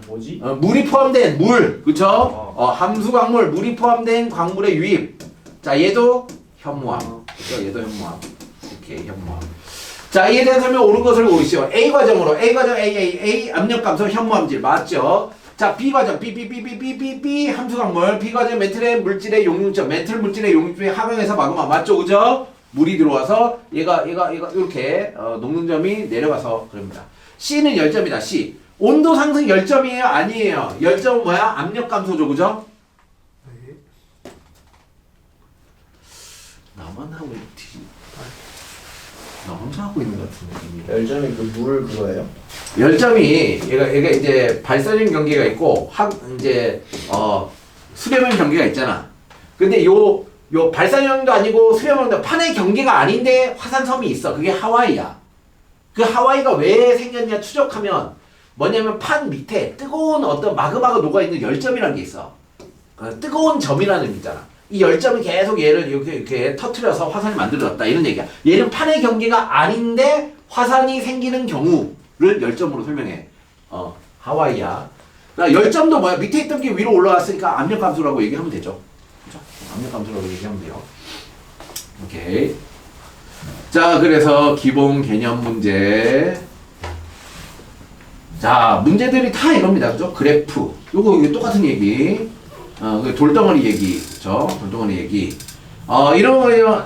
뭐지? 물이 포함된 물, 그쵸? 함수 광물, 물이 포함된 광물의 유입. 자, 얘도 현무암. 그쵸? 얘도 현무암. 이렇게 현무암. 자, 이에 대한 설명 옳은 것을 고르시오. A 과정으로 A 과정 A 압력 감소 현무암질 맞죠? 자, B 과정 B 함수 광물 B 과정 메틀의 물질의 용융점 메틀 물질의 용융점이 하강해서 마그마 맞죠, 그죠? 물이 들어와서 얘가 이렇게 녹는 점이 내려가서 그럽니다. C는 열점이다. C 온도 상승 열점이에요? 아니에요. 열점은 뭐야? 압력 감소죠, 그죠? 나만 하고 있지. 나 혼자 하고 있는 것 같은 느낌이. 열점이 물 그거예요? 열점이 얘가 이제 발사형 경계가 있고 이제 수렴형 경계가 있잖아. 근데 요 발사형도 아니고 수렴형도 판의 경계가 아닌데 화산섬이 있어. 그게 하와이야. 그 하와이가 왜 생겼냐 추적하면 뭐냐면 판 밑에 뜨거운 어떤 마그마가 녹아있는 열점이라는 게 있어. 뜨거운 점이라는 게 있잖아. 이 열점이 계속 얘를 이렇게 터트려서 화산을 만들어졌다 이런 얘기야. 얘는 판의 경계가 아닌데 화산이 생기는 경우를 열점으로 설명해. 하와이야. 열점도 뭐야? 밑에 있던 게 위로 올라왔으니까 압력 감소라고 얘기하면 되죠. 그죠? 압력 감소라고 얘기하면 돼요. 오케이. 자, 그래서 기본 개념 문제. 자, 문제들이 다 이겁니다. 그죠? 그래프. 이거 똑같은 얘기. 돌덩어리 얘기. 그죠? 돌덩어리 얘기. 이런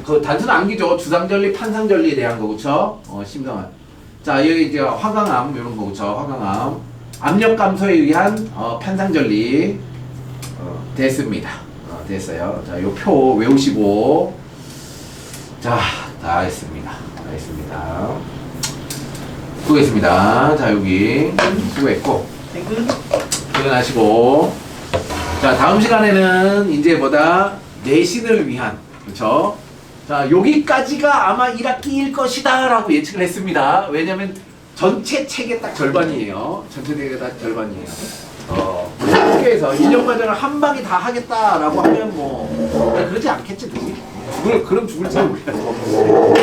그 단순 암기죠. 주상전리, 판상전리에 대한 거. 그쵸? 심상한. 자, 여기 이제 화강암, 이런 거. 그쵸? 화강암. 압력 감소에 의한, 판상전리. 됐습니다. 됐어요. 자, 요 표 외우시고. 자, 다 했습니다. 수고했습니다. 자, 여기 수고했고 퇴근하시고. 자, 다음 시간에는 이제 뭐다? 내신을 위한, 그쵸? 자, 여기까지가 아마 1학기일 것이다 라고 예측을 했습니다. 왜냐면 전체 책의 딱 절반이에요. 전체 책의 딱 절반이에요. 학교에서 1년 과정을 한 방에 다 하겠다라고 하면 뭐 그러지 않겠지, 그지? 그럼 죽을지 몰라요.